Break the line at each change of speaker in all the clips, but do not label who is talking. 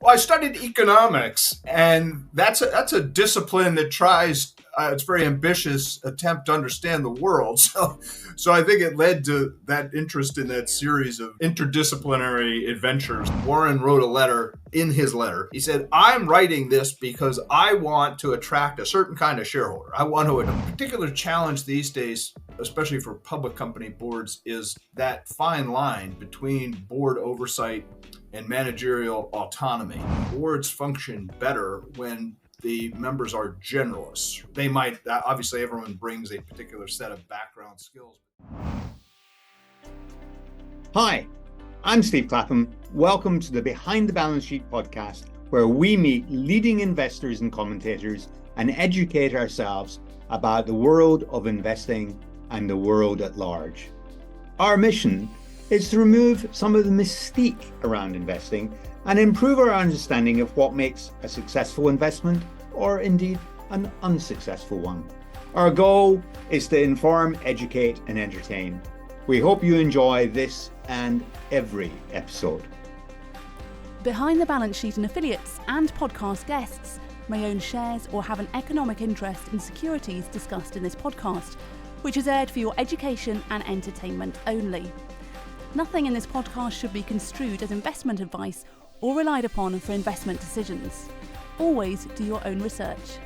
Well, I studied economics, and that's a discipline that tries. It's a very ambitious attempt to understand the world. So I think it led to that interest in that series of interdisciplinary adventures. Warren wrote a letter. In his letter, he said, "I'm writing this because I want to attract a certain kind of shareholder. I want to." A particular challenge these days, especially for public company boards, is that fine line between board oversight and managerial autonomy. Boards function better when the members are generalists. They might, obviously, everyone brings a particular set of background skills.
Hi, I'm Steve Clapham. Welcome to the Behind the Balance Sheet podcast, where we meet leading investors and commentators and educate ourselves about the world of investing and the world at large. Our mission is to remove some of the mystique around investing and improve our understanding of what makes a successful investment or indeed an unsuccessful one. Our goal is to inform, educate, and entertain. We hope you enjoy this and every episode.
Behind the Balance Sheet and affiliates and podcast guests may own shares or have an economic interest in securities discussed in this podcast, which is aired for your education and entertainment only. Nothing in this podcast should be construed as investment advice or relied upon for investment decisions. Always do your own research.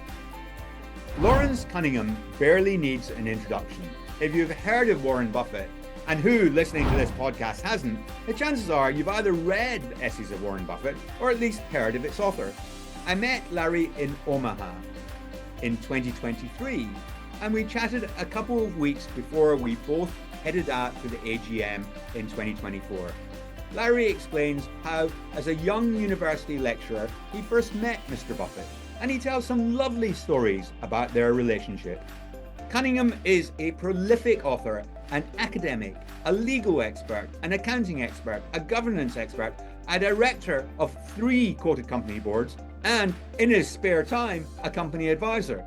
Larry Cunningham barely needs an introduction. If you've heard of Warren Buffett, and who listening to this podcast hasn't, the chances are you've either read Essays of Warren Buffett or at least heard of its author. I met Larry in Omaha in 2023, and we chatted a couple of weeks before we both headed out to the AGM in 2024. Larry explains how, as a young university lecturer, he first met Mr Buffett, and he tells some lovely stories about their relationship. Cunningham is a prolific author, an academic, a legal expert, an accounting expert, a governance expert, a director of 3 quoted company boards, and, in his spare time, a company advisor.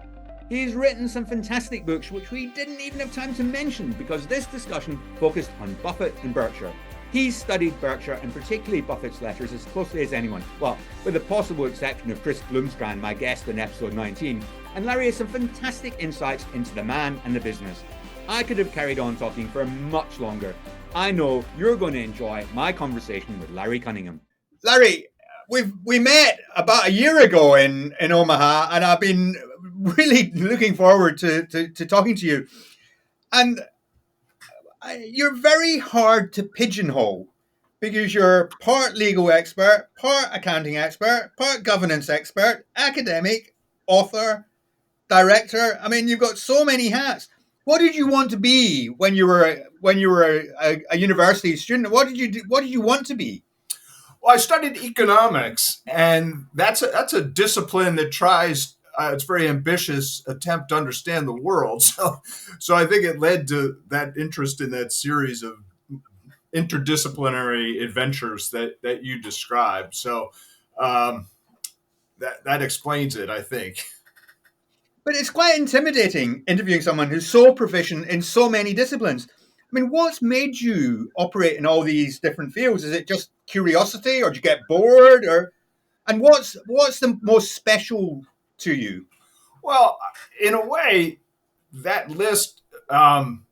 He's written some fantastic books which we didn't even have time to mention because this discussion focused on Buffett and Berkshire. He's studied Berkshire and particularly Buffett's letters as closely as anyone, well, with the possible exception of Chris Bloomstrand, my guest in episode 19, and Larry has some fantastic insights into the man and the business. I could have carried on talking for much longer. I know you're going to enjoy my conversation with Larry Cunningham. Larry, we met about a year ago in Omaha, and I've been really looking forward to talking to you. And you're very hard to pigeonhole because you're part legal expert, part accounting expert, part governance expert, academic, author, director. I mean, you've got so many hats. What did you want to be when you were a university student? What did you want to be?
Well, I studied economics, and that's a discipline that tries. It's a very ambitious attempt to understand the world. So I think it led to that interest in that series of interdisciplinary adventures that you described. So that explains it, I think.
But it's quite intimidating interviewing someone who's so proficient in so many disciplines. I mean, what's made you operate in all these different fields? Is it just curiosity, or do you get bored, and what's the most special to you?
Well, in a way, that list,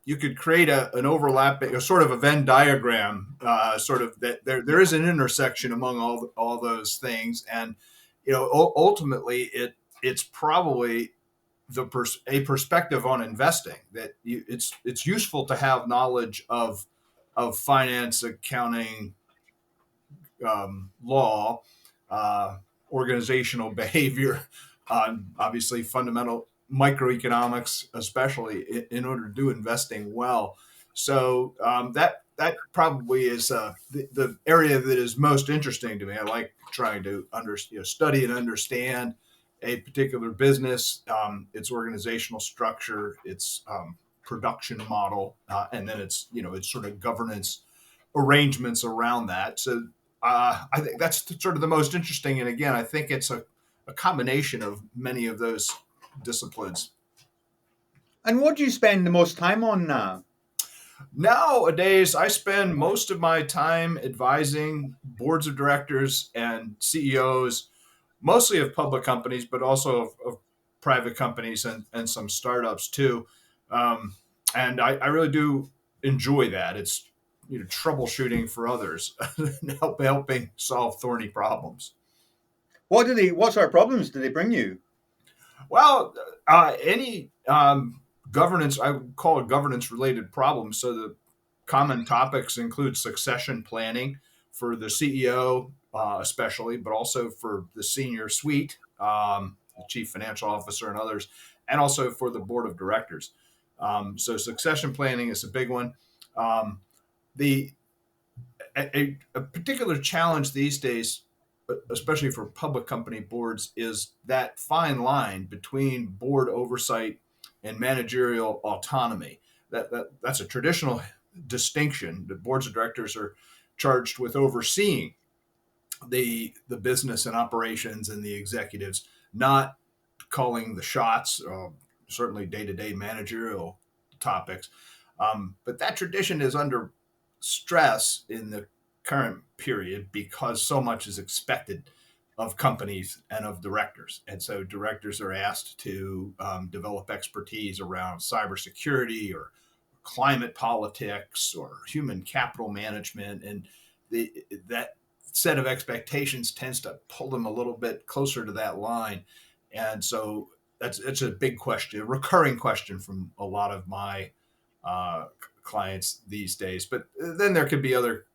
you could create an overlapping, a sort of a Venn diagram, sort of that there is an intersection among all those things, and ultimately it's probably a perspective on investing that it's useful to have knowledge of finance, accounting, law, organizational behavior, obviously fundamental microeconomics, especially in order to do investing well. So that probably is the area that is most interesting to me. I like trying to study and understand a particular business, its organizational structure, its production model, and then its sort of governance arrangements around that. So I think that's sort of the most interesting. And again, I think it's a combination of many of those disciplines.
And what do you spend the most time on now?
Nowadays, I spend most of my time advising boards of directors and CEOs, mostly of public companies, but also of private companies and some startups too. Um, and I really do enjoy that. It's troubleshooting for others, helping solve thorny problems.
What sort of problems do they bring you?
Well, any governance, I would call it governance related problems. So the common topics include succession planning for the CEO, especially, but also for the senior suite, the chief financial officer, and others, and also for the board of directors. So succession planning is a big one. Um, the a particular challenge these days, especially for public company boards, is that fine line between board oversight and managerial autonomy. That's a traditional distinction. The boards of directors are charged with overseeing the business and operations and the executives, not calling the shots, certainly day to day managerial topics. But that tradition is under stress in the current period because so much is expected of companies and of directors. And so directors are asked to develop expertise around cybersecurity or climate politics or human capital management. And that set of expectations tends to pull them a little bit closer to that line. And so it's a big question, a recurring question from a lot of my uh, clients these days. But then there could be other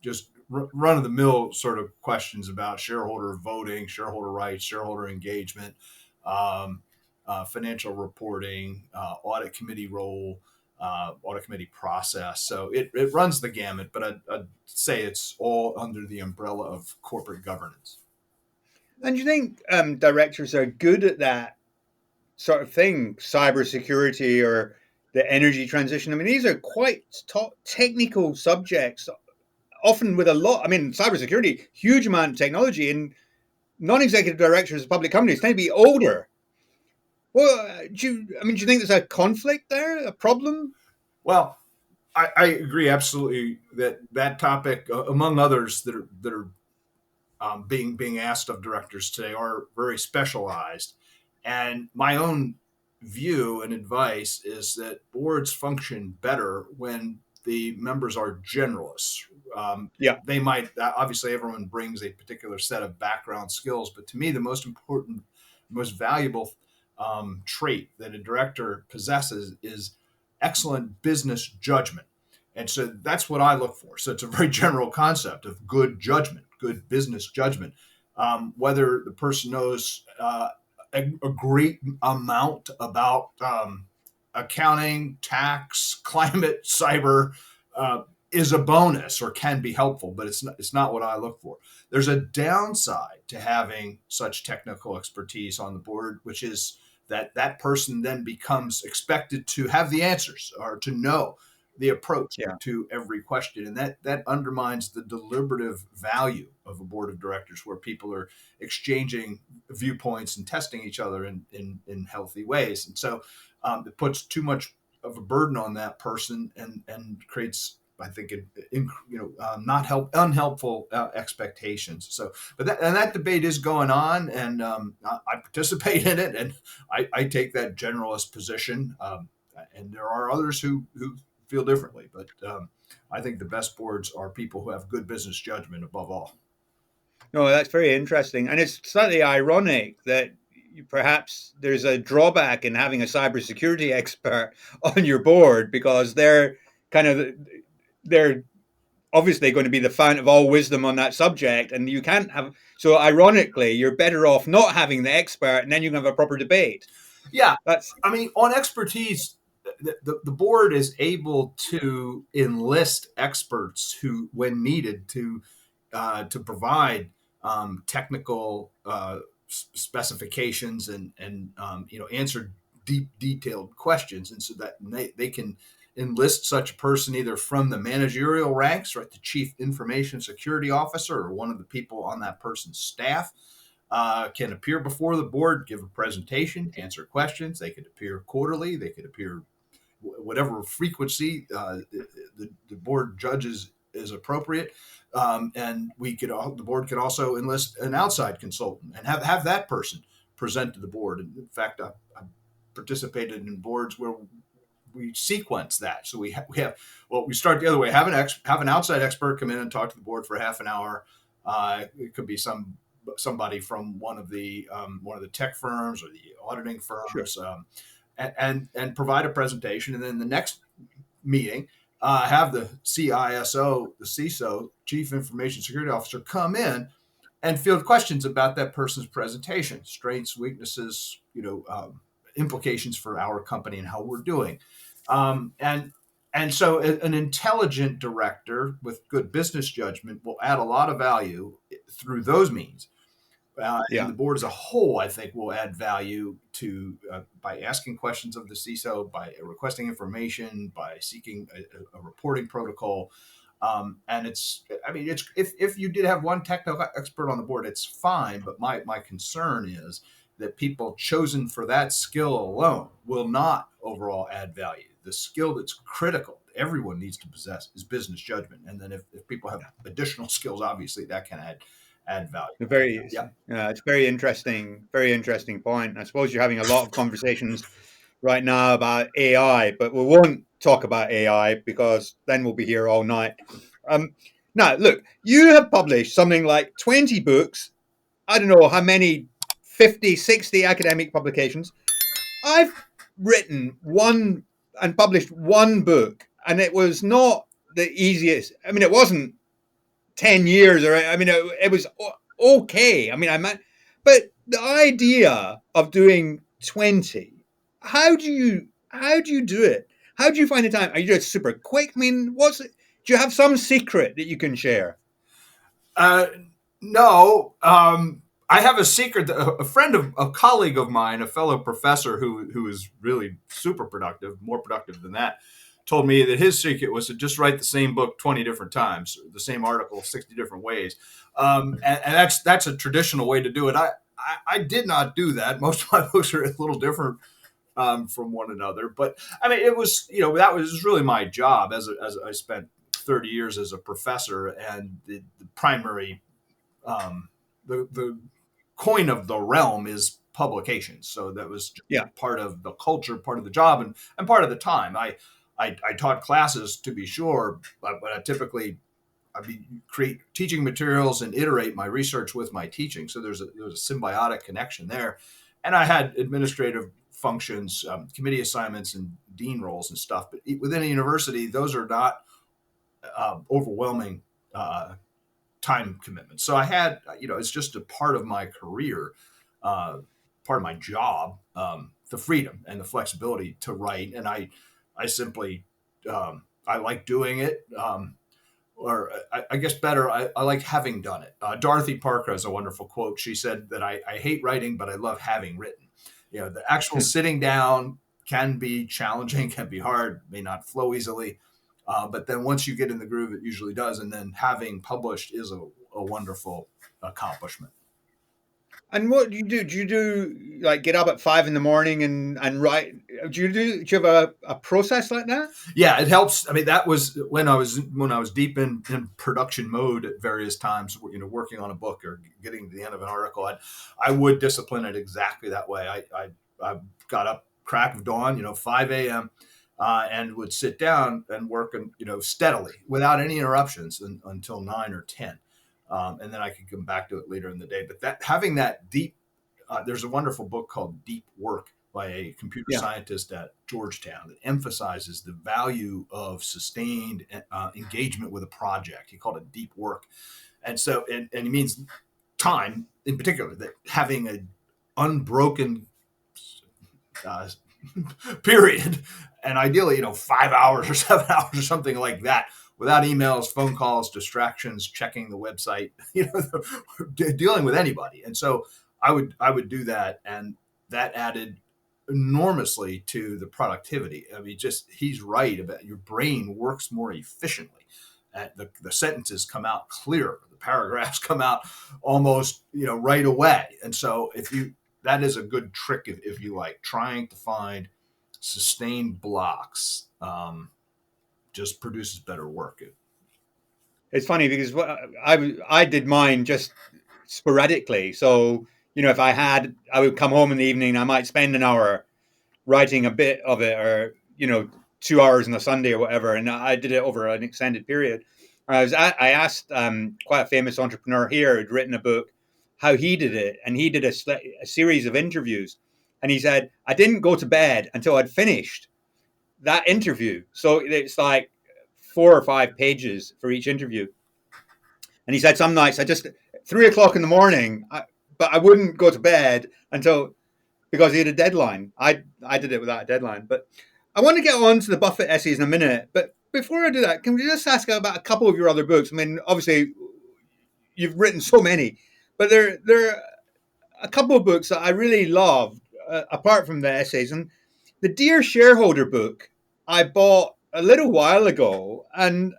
just run of the mill sort of questions about shareholder voting, shareholder rights, shareholder engagement, um, financial reporting, audit committee role, audit committee process. So it runs the gamut, but I'd say it's all under the umbrella of corporate governance.
And do you think directors are good at that sort of thing, cybersecurity or the energy transition? I mean, these are quite technical subjects, often with a lot. I mean, cybersecurity, huge amount of technology, and non-executive directors of public companies tend to be older. Well, do you think there's a conflict there, a problem?
Well, I agree absolutely that that topic, among others that are being asked of directors today, are very specialized. And my own view and advice is that boards function better when the members are generalists.
Yeah,
They might obviously everyone brings a particular set of background skills, but to me the most important, most valuable trait that a director possesses is excellent business judgment. And so that's what I look for. So it's a very general concept of good judgment, good business judgment. Whether the person knows a great amount about accounting, tax, climate, cyber is a bonus or can be helpful, but it's not what I look for. There's a downside to having such technical expertise on the board, which is that person then becomes expected to have the answers or to know the approach
yeah.
to every question, and that undermines the deliberative value of a board of directors where people are exchanging viewpoints and testing each other in healthy ways. And so it puts too much of a burden on that person and creates, I think, not unhelpful expectations. So, but that debate is going on, and I participate in it, and I take that generalist position. And there are others who feel differently, but I think the best boards are people who have good business judgment above all.
No, that's very interesting, and it's slightly ironic that perhaps there's a drawback in having a cybersecurity expert on your board because kind of they're obviously going to be the fount of all wisdom on that subject, and you can't have. So, ironically, you're better off not having the expert, and then you can have a proper debate.
Yeah,
That's
I mean, on expertise, the board is able to enlist experts who, when needed, to provide technical specifications and answer deep, detailed questions, and so that they can enlist such a person either from the managerial ranks, right, the chief information security officer, or one of the people on that person's staff. Can appear before the board, give a presentation, answer questions. They could appear quarterly. They could appear whatever frequency the board judges is appropriate. And the board could also enlist an outside consultant and have that person present to the board. And in fact, I've participated in boards where we sequence that. So we start the other way. Have an outside expert come in and talk to the board for half an hour. It could be somebody from one of the tech firms or the auditing firms,
Sure.
And provide a presentation. And then the next meeting, have the CISO, the CISO, Chief Information Security Officer, come in and field questions about that person's presentation, strengths, weaknesses, implications for our company and how we're doing. And so an intelligent director with good business judgment will add a lot of value through those means. And the board as a whole, I think, will add value to by asking questions of the CISO, by requesting information, by seeking a reporting protocol. And if you did have one technical expert on the board, it's fine. But my concern is that people chosen for that skill alone will not overall add value. The skill that's critical, everyone needs to possess, is business judgment. And then if people have additional skills, obviously that can add value.
It's very interesting point. I suppose you're having a lot of conversations right now about AI, but we won't talk about AI because then we'll be here all night. Now, look, you have published something like 20 books. I don't know how many, 50, 60 academic publications. I've written one and published one book, and it was not the easiest. I mean, it wasn't 10 years, or it was okay. But the idea of doing 20, how do you do it? How do you find the time? Are you just super quick? I mean, do you have some secret that you can share?
No. I have a secret. A colleague of mine, a fellow professor who is really super productive, more productive than that, told me that his secret was to just write the same book 20 different times, the same article 60 different ways. And that's a traditional way to do it. I did not do that. Most of my books are a little different from one another. But it was, that was really my job as I spent 30 years as a professor, and the primary, the coin of the realm is publications. So that was part of the culture, part of the job, and part of the time. I taught classes, to be sure, but I typically create teaching materials and iterate my research with my teaching. So there's a symbiotic connection there. And I had administrative functions, committee assignments, and dean roles and stuff. But within a university, those are not overwhelming time commitments. So I had, it's just a part of my career, part of my job, the freedom and the flexibility to write. And I simply, I like doing it. Or I guess better, I like having done it. Dorothy Parker has a wonderful quote. She said that I hate writing, but I love having written. The actual sitting down can be challenging, can be hard, may not flow easily. But then once you get in the groove, it usually does. And then having published is a wonderful accomplishment.
And what do you do? Do you do like get up at 5 a.m. and write? Do you have a process like that?
Yeah, it helps. That was when I was deep in production mode at various times, working on a book or getting to the end of an article. I would discipline it exactly that way. I got up crack of dawn, 5 a.m. And would sit down and work, steadily without any interruptions until 9 or 10. And then I could come back to it later in the day. But having that deep, there's a wonderful book called Deep Work by a computer scientist at Georgetown that emphasizes the value of sustained engagement with a project. He called it deep work. And so, and he means time in particular, that having an unbroken period, and ideally, 5 hours or 7 hours or something like that, without emails, phone calls, distractions, checking the website, dealing with anybody. And so I would do that, and that added enormously to the productivity. He's right about your brain works more efficiently. The sentences come out clearer, the paragraphs come out almost, right away. And so that is a good trick if you like, trying to find sustained blocks, just produces better work.
It's funny because I did mine just sporadically. So, if I would come home in the evening, I might spend an hour writing a bit of it, or 2 hours on a Sunday or whatever, and I did it over an extended period. I asked quite a famous entrepreneur here who'd written a book how he did it, and he did a series of interviews, and he said, I didn't go to bed until I'd finished that interview. So it's like 4 or 5 pages for each interview. And he said some nights I just 3 o'clock in the morning, but I wouldn't go to bed until, because he had a deadline. I did it without a deadline. But I want to get on to the Buffett essays in a minute. But before I do that, can we just ask about a couple of your other books? I mean, obviously, you've written so many, but there are a couple of books that I really loved, apart from the essays. And the Dear Shareholder book I bought a little while ago, and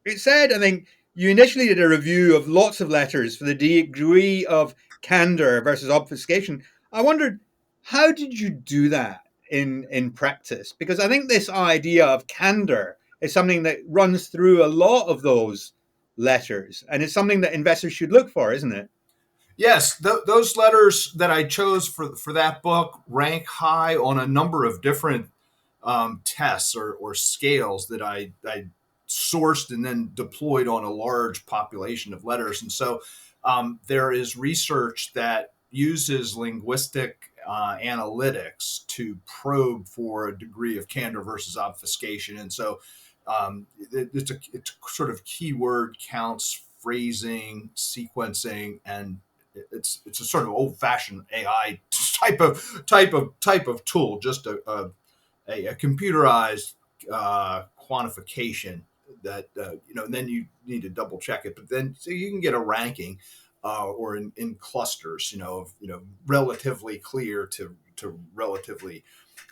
it said, I think, you initially did a review of lots of letters for the degree of candor versus obfuscation. I wondered, how did you do that in practice? Because I think this idea of candor is something that runs through a lot of those letters, and it's something that investors should look for, isn't it?
Yes, those letters that I chose for that book rank high on a number of different tests or scales that I sourced and then deployed on a large population of letters. And so there is research that uses linguistic analytics to probe for a degree of candor versus obfuscation. And so it's a sort of keyword counts, phrasing, sequencing, and it's a sort of old-fashioned AI type of tool, just a computerized quantification that and then you need to double check it, but then so you can get a ranking or in clusters, of relatively clear to relatively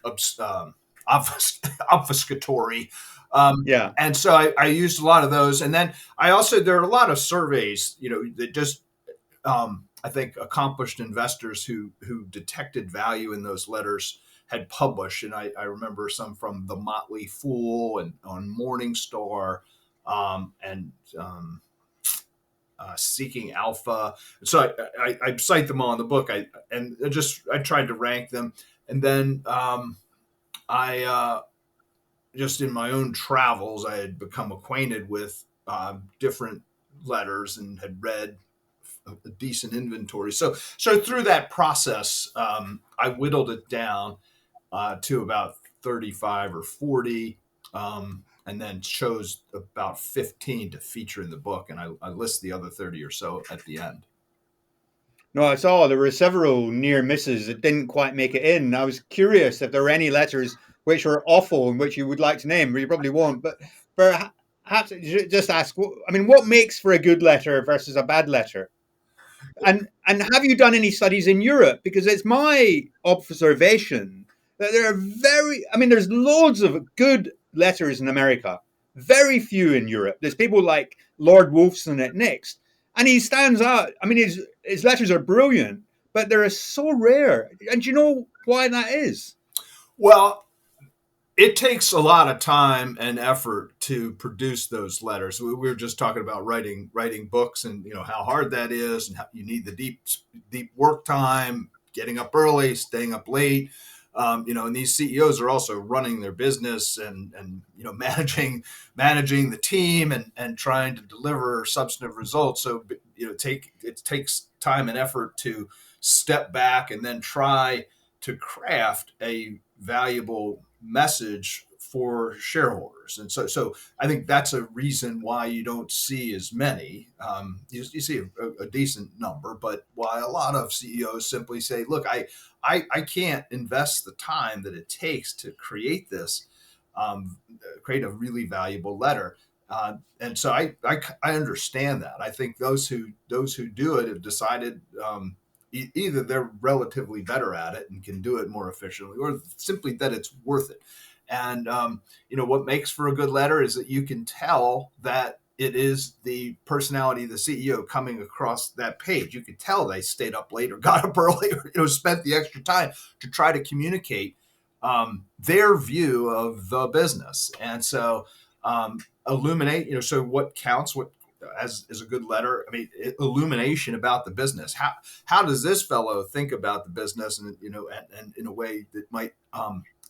obfuscatory.
Yeah.
And so I used a lot of those, and then there are a lot of surveys, that just I think accomplished investors who detected value in those letters had published. And I remember some from The Motley Fool and on Morningstar, and Seeking Alpha. So I cite them all in the book. I tried to rank them, and then I just in my own travels I had become acquainted with different letters and had read a decent inventory. So through that process, I whittled it down to about 35 or 40, and then chose about 15 to feature in the book. And I list the other 30 or so at the end.
No, I saw there were several near misses that didn't quite make it in. I was curious if there were any letters which were awful and which you would like to name. You probably won't, but perhaps just ask, what makes for a good letter versus a bad letter? And have you done any studies in Europe? Because it's my observation that there's loads of good letters in America, very few in Europe. There's people like Lord Wolfson at Next, and he stands out. I mean, his letters are brilliant, but they're so rare. And do you know why that is?
Well, it takes a lot of time and effort to produce those letters. We were just talking about writing books, and how hard that is, and how you need the deep work time, getting up early, staying up late. And these CEOs are also running their business and managing the team and trying to deliver substantive results. So it takes time and effort to step back and then try to craft a valuable message for shareholders. And so I think that's a reason why you don't see as many. You see a decent number, but why a lot of CEOs simply say, look, I can't invest the time that it takes to create this, create a really valuable letter. And so I understand that. I think those who do it have decided either they're relatively better at it and can do it more efficiently, or simply that it's worth it. And what makes for a good letter is that you can tell that it is the personality of the CEO coming across that page. You could tell they stayed up late or got up early or spent the extra time to try to communicate their view of the business. And so illuminate, so what counts, what as is a good letter. I mean, illumination about the business. How does this fellow think about the business, and and in a way that might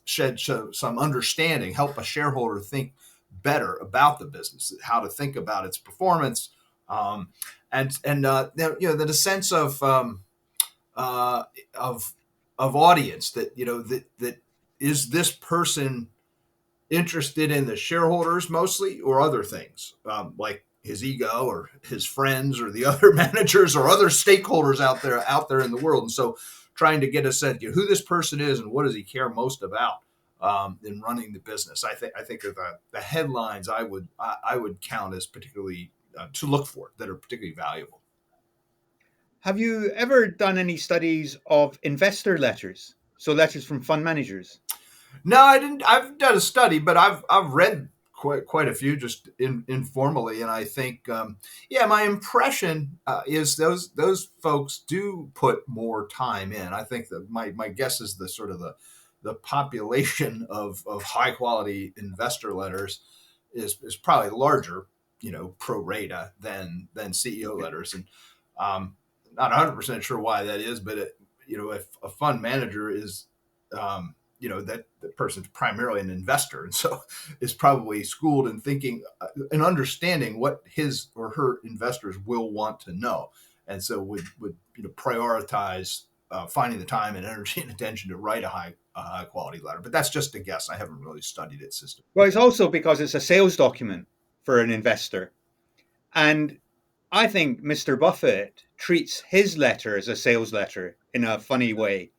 shed some understanding, help a shareholder think better about the business, how to think about its performance, and the sense of audience that is this person interested in the shareholders mostly or other things, like his ego or his friends or the other managers or other stakeholders out there in the world. And so trying to get a sense who this person is and what does he care most about in running the business. I think that the headlines I would count as particularly to look for, that are particularly valuable.
Have you ever done any studies of investor letters? So letters from fund managers?
No, I didn't. I've done a study, but I've read quite a few just informally, and I think my impression is those folks do put more time in. I think that my guess is the sort of the population of high quality investor letters is probably larger, pro rata than CEO letters, and not 100% sure why that is, but if a fund manager is that the person's primarily an investor, and so is probably schooled in thinking and understanding what his or her investors will want to know, and so would prioritize finding the time and energy and attention to write a high quality letter. But that's just a guess. I haven't really studied it system.
Well, it's also because it's a sales document for an investor, and I think Mr. Buffett treats his letter as a sales letter in a funny way.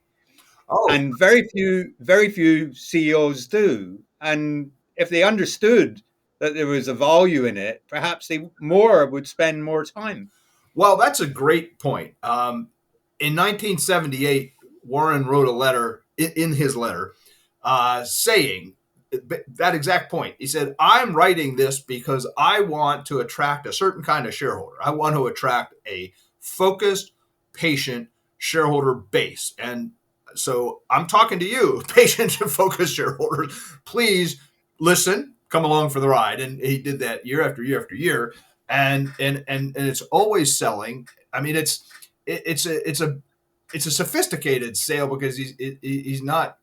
Oh,
And very few CEOs do. And if they understood that there was a value in it, perhaps they would spend more time.
well, that's a great point. In 1978, Warren wrote a letter in his letter saying that exact point. He said, I'm writing this because I want to attract a certain kind of shareholder. I want to attract a focused, patient shareholder base. And so I'm talking to you, patient and focused shareholders. Please listen, come along for the ride. And he did that year after year after year. And it's always selling. I mean, it's a sophisticated sale because he's not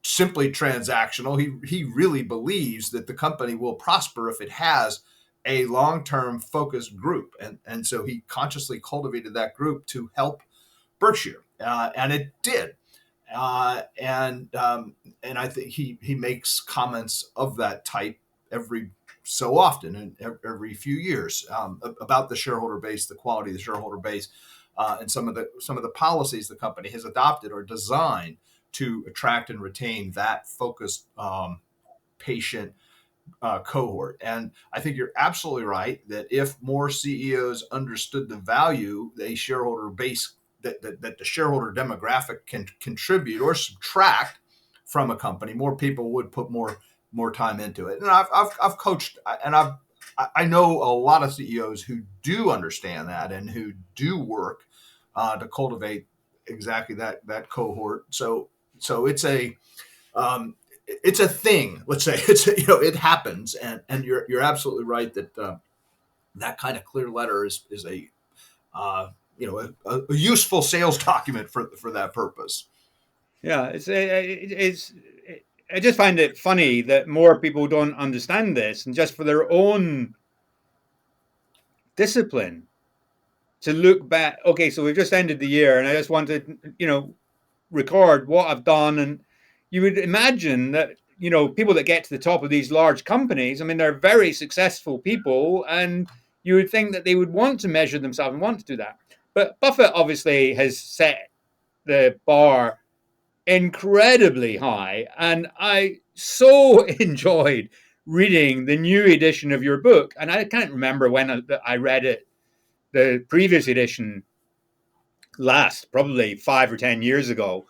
simply transactional. He really believes that the company will prosper if it has a long-term focused group, and so he consciously cultivated that group to help Berkshire, and it did. And I think he makes comments of that type every so often and every few years about the shareholder base, the quality of the shareholder base, and some of the policies the company has adopted or designed to attract and retain that focused, patient cohort. And I think you're absolutely right that if more CEOs understood the value a shareholder base that the shareholder demographic can contribute or subtract from a company, more people would put more time into it. And I've coached, and I know a lot of CEOs who do understand that and who do work to cultivate exactly that cohort. So it's a thing. Let's say it happens, and you're absolutely right that that kind of clear letter is a useful sales document for that purpose.
Yeah, I just find it funny that more people don't understand this, and just for their own discipline to look back. Okay, so we've just ended the year, and I just want to, record what I've done. And you would imagine that, people that get to the top of these large companies, I mean, they're very successful people, and you would think that they would want to measure themselves and want to do that. But Buffett obviously has set the bar incredibly high, and I so enjoyed reading the new edition of your book. And I can't remember when I read it, the previous edition last, probably 5 or 10 years ago.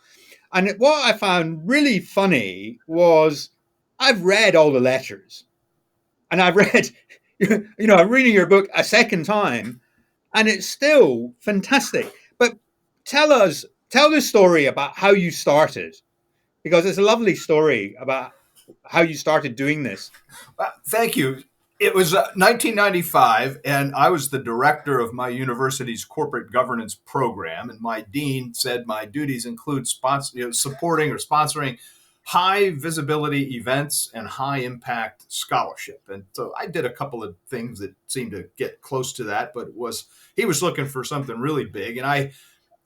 And what I found really funny was I've read all the letters, and I've read, I'm reading your book a second time, and it's still fantastic. But tell the story about how you started because it's a lovely story about how you started doing this.
Thank you. It was 1995, and I was the director of my university's corporate governance program. And my dean said my duties include supporting or sponsoring high visibility events and high impact scholarship. And so I did a couple of things that seemed to get close to that, but he was looking for something really big. And I,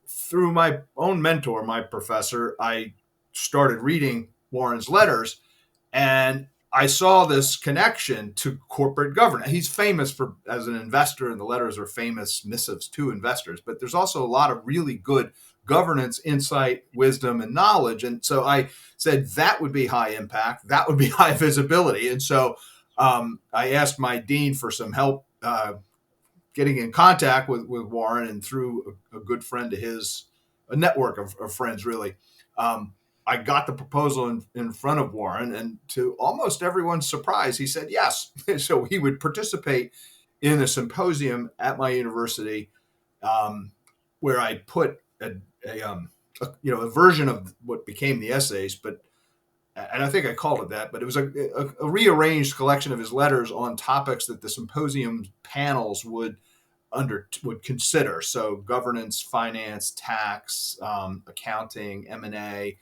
through my own mentor, my professor, I started reading Warren's letters, and I saw this connection to corporate governance. He's famous for as an investor, and the letters are famous missives to investors. But there's also a lot of really good governance insight, wisdom, and knowledge. And so I said that would be high impact, that would be high visibility. And so I asked my dean for some help getting in contact with Warren, and through a good friend of his, a network of friends, really. I got the proposal in front of Warren, and to almost everyone's surprise, he said yes. So he would participate in a symposium at my university, where I put a version of what became the essays, and I think I called it that, but it was a rearranged collection of his letters on topics that the symposium panels would consider. So governance, finance, tax, accounting, M&A.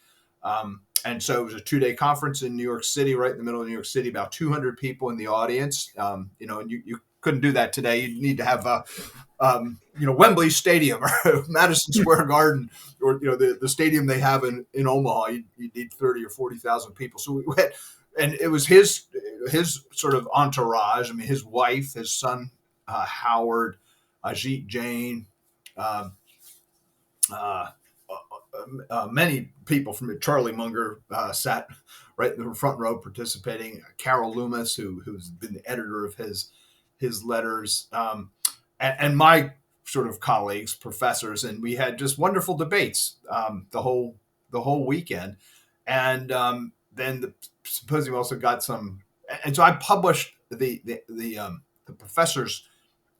And so it was a 2-day conference in New York City, right in the middle of New York City, about 200 people in the audience. And you couldn't do that today. You need to have Wembley Stadium or Madison Square Garden, or the stadium they have in Omaha. You need 30 or 40,000 people. So we went, and it was his sort of entourage. I mean, his wife, his son Howard, Ajit Jain, many people from Charlie Munger sat right in the front row participating. Carol Loomis, who's been the editor of his letters, and my sort of colleagues, professors, and we had just wonderful debates the whole weekend. And then the symposium also got some, and so I published the professors'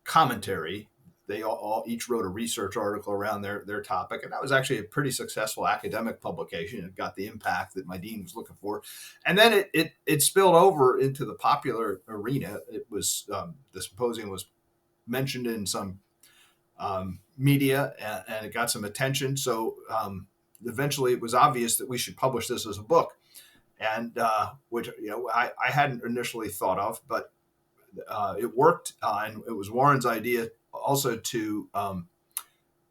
commentary. They each wrote a research article around their topic, and that was actually a pretty successful academic publication. It got the impact that my dean was looking for, and then it spilled over into the popular arena. It was the symposium was mentioned in some media, and it got some attention. So eventually, it was obvious that we should publish this as a book, and which I hadn't initially thought of, but it worked, and it was Warren's idea also to I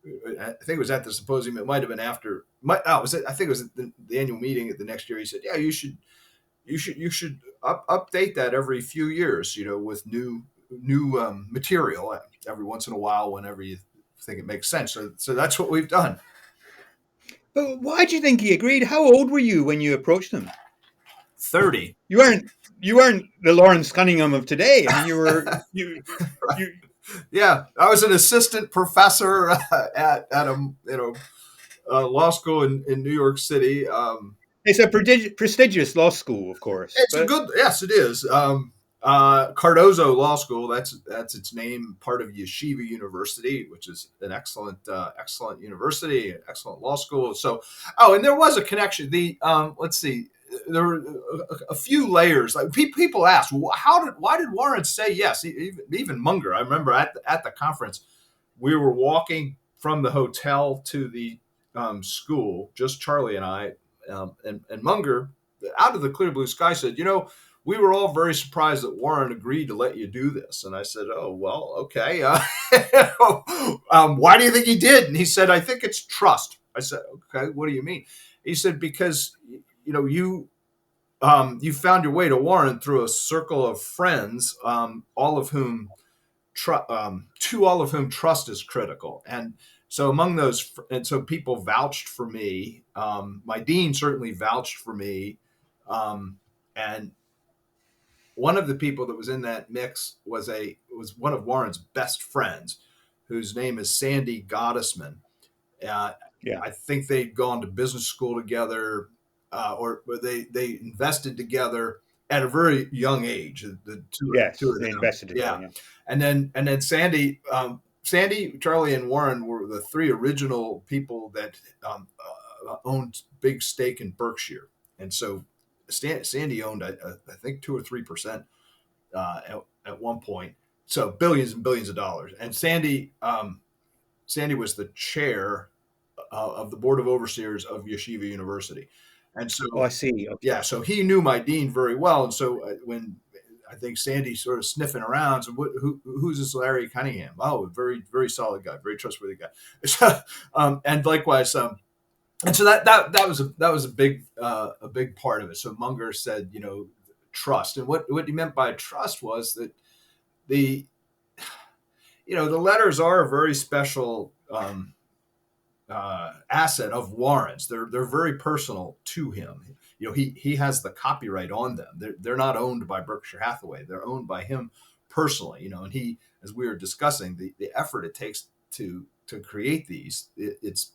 think it was at the symposium. It might have been after. I think it was at the annual meeting at the next year. He said, "Yeah, you should update that every few years, with new material every once in a while, whenever you think it makes sense." So that's what we've done.
But why do you think he agreed? How old were you when you approached him?
30.
You weren't the Lawrence Cunningham of today. I mean, you were you.
Yeah, I was an assistant professor at a law school in New York City.
It's a prestigious law school, of course.
Yes, it is. Cardozo Law School. That's its name. Part of Yeshiva University, which is an excellent university, excellent law school. So, and there was a connection. Let's see. There were a few layers. Like people asked, why did Warren say yes? Even Munger. I remember at the conference, we were walking from the hotel to the school, just Charlie and I, and Munger, out of the clear blue sky, said, we were all very surprised that Warren agreed to let you do this. And I said, oh, well, okay. Why do you think he did? And he said, I think it's trust. I said, okay, what do you mean? He said, because you found your way to Warren through a circle of friends, all of whom trust is critical. And so among those, and so people vouched for me. My dean certainly vouched for me. And one of the people that was in that mix was one of Warren's best friends, whose name is Sandy Gottesman. I think they'd gone to business school together, or they invested together at a very young age. The two of them.
Invested together.
Yeah. And then Sandy, Charlie, and Warren were the three original people that owned big stake in Berkshire, and so Sandy owned I think 2 or 3% at one point. So billions and billions of dollars. And Sandy was the chair of the board of overseers of Yeshiva University, and so
Oh, I see. Okay.
yeah, so he knew my dean very well. And so when I think Sandy sort of sniffing around, so who's this Larry Cunningham? Oh, very very solid guy, very trustworthy guy. So, and likewise, and so that was a big part of it. So Munger said, trust, and what he meant by trust was that the the letters are a very special asset of Warren's. They're very personal to him. He has the copyright on them. They're not owned by Berkshire Hathaway. They're owned by him personally. And he, as we were discussing, the effort it takes to create these, it's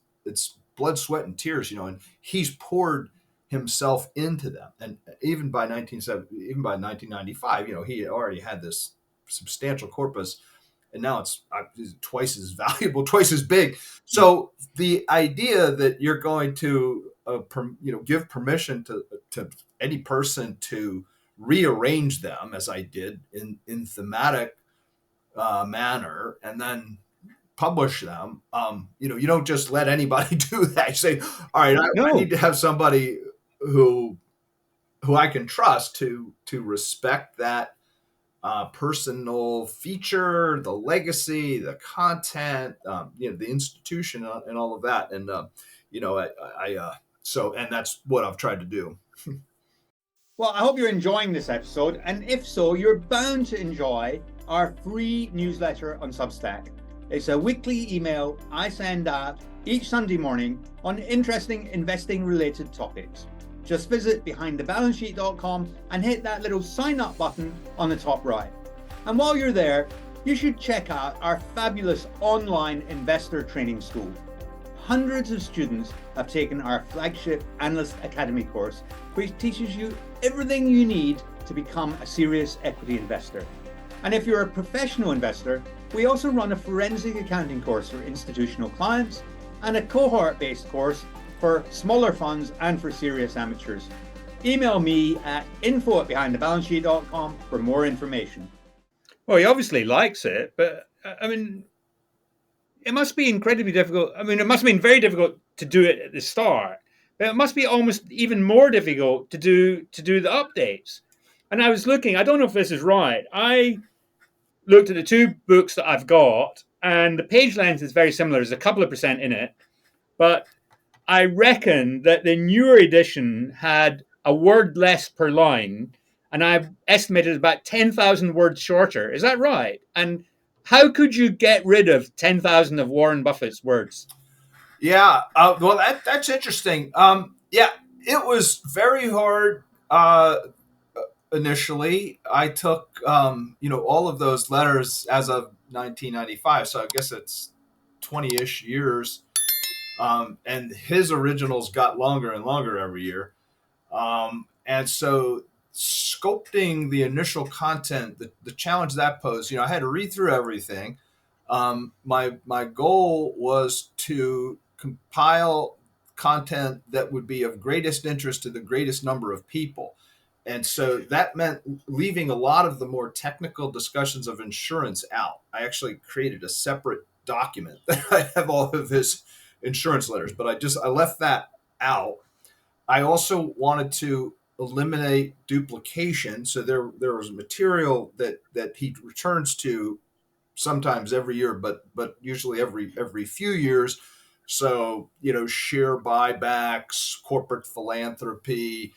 blood, sweat, and tears. And he's poured himself into them. And even by 1995, he already had this substantial corpus, and now it's twice as valuable, twice as big. So the idea that you're going to give permission to any person to rearrange them, as I did in thematic manner, and then publish them, you don't just let anybody do that. You say, all right, I need to have somebody who I can trust to respect that personal feature, the legacy, the content, the institution, and all of that. And and that's what I've tried to do.
Well, I hope you're enjoying this episode, and if so, you're bound to enjoy our free newsletter on Substack. It's a weekly email I send out each Sunday morning on interesting investing-related topics. Just visit behindthebalancesheet.com and hit that little sign up button on the top right. And while you're there, you should check out our fabulous online investor training school. Hundreds of students have taken our flagship Analyst Academy course, which teaches you everything you need to become a serious equity investor. And if you're a professional investor, we also run a forensic accounting course for institutional clients and a cohort-based course for smaller funds and for serious amateurs. Email me at info@behindthebalancesheet.com for more information. Well, he obviously likes it, but it must be incredibly difficult. It must have been very difficult to do it at the start, but it must be almost even more difficult to do the updates. And I was looking, I don't know if this is right. I looked at the two books that I've got, and the page length is very similar. There's a couple of percent in it, but I reckon that the newer edition had a word less per line, and I've estimated about 10,000 words shorter. Is that right? And how could you get rid of 10,000 of Warren Buffett's words?
Yeah, well, that's interesting. It was very hard initially. I took, all of those letters as of 1995, so I guess it's 20-ish years. And his originals got longer and longer every year. And so sculpting the initial content, the challenge that posed, I had to read through everything. My goal was to compile content that would be of greatest interest to the greatest number of people. And so that meant leaving a lot of the more technical discussions of insurance out. I actually created a separate document that I have all of his insurance letters, but I left that out. I also wanted to eliminate duplication. So there was material that he returns to sometimes every year, but usually every few years. So, share buybacks, corporate philanthropy,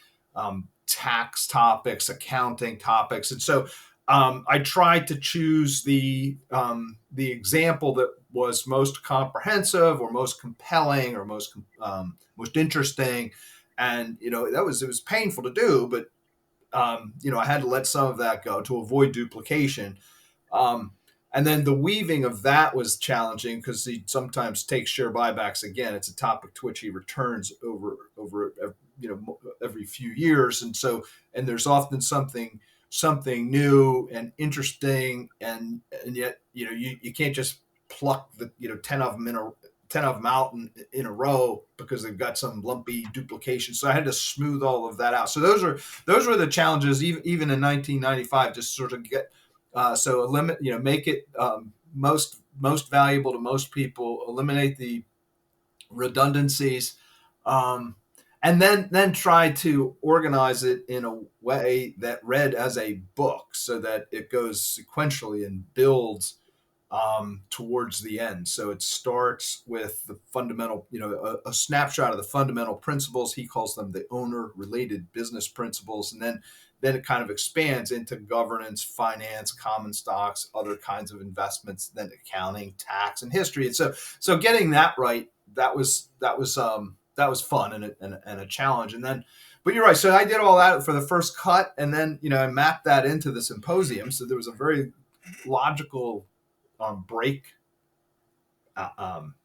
tax topics, accounting topics. And so I tried to choose the example that was most comprehensive or most compelling or most interesting. And, it was painful to do, but, I had to let some of that go to avoid duplication. And then the weaving of that was challenging because he sometimes takes share buybacks again. It's a topic to which he returns over every few years. And so, and there's often something new and interesting, and yet, you can't just pluck the, 10 of them 10 of them out in a row because they've got some lumpy duplication. So I had to smooth all of that out. So those were the challenges, even in 1995, just sort of get so limit, make it most valuable to most people, eliminate the redundancies, um, and then try to organize it in a way that read as a book, so that it goes sequentially and builds towards the end. So it starts with the fundamental, a snapshot of the fundamental principles. He calls them the owner-related business principles, and then it kind of expands into governance, finance, common stocks, other kinds of investments, then accounting, tax, and history. And so getting that right, that was fun and a challenge. And then, but you're right. So I did all that for the first cut, and then I mapped that into the symposium. So there was a very logical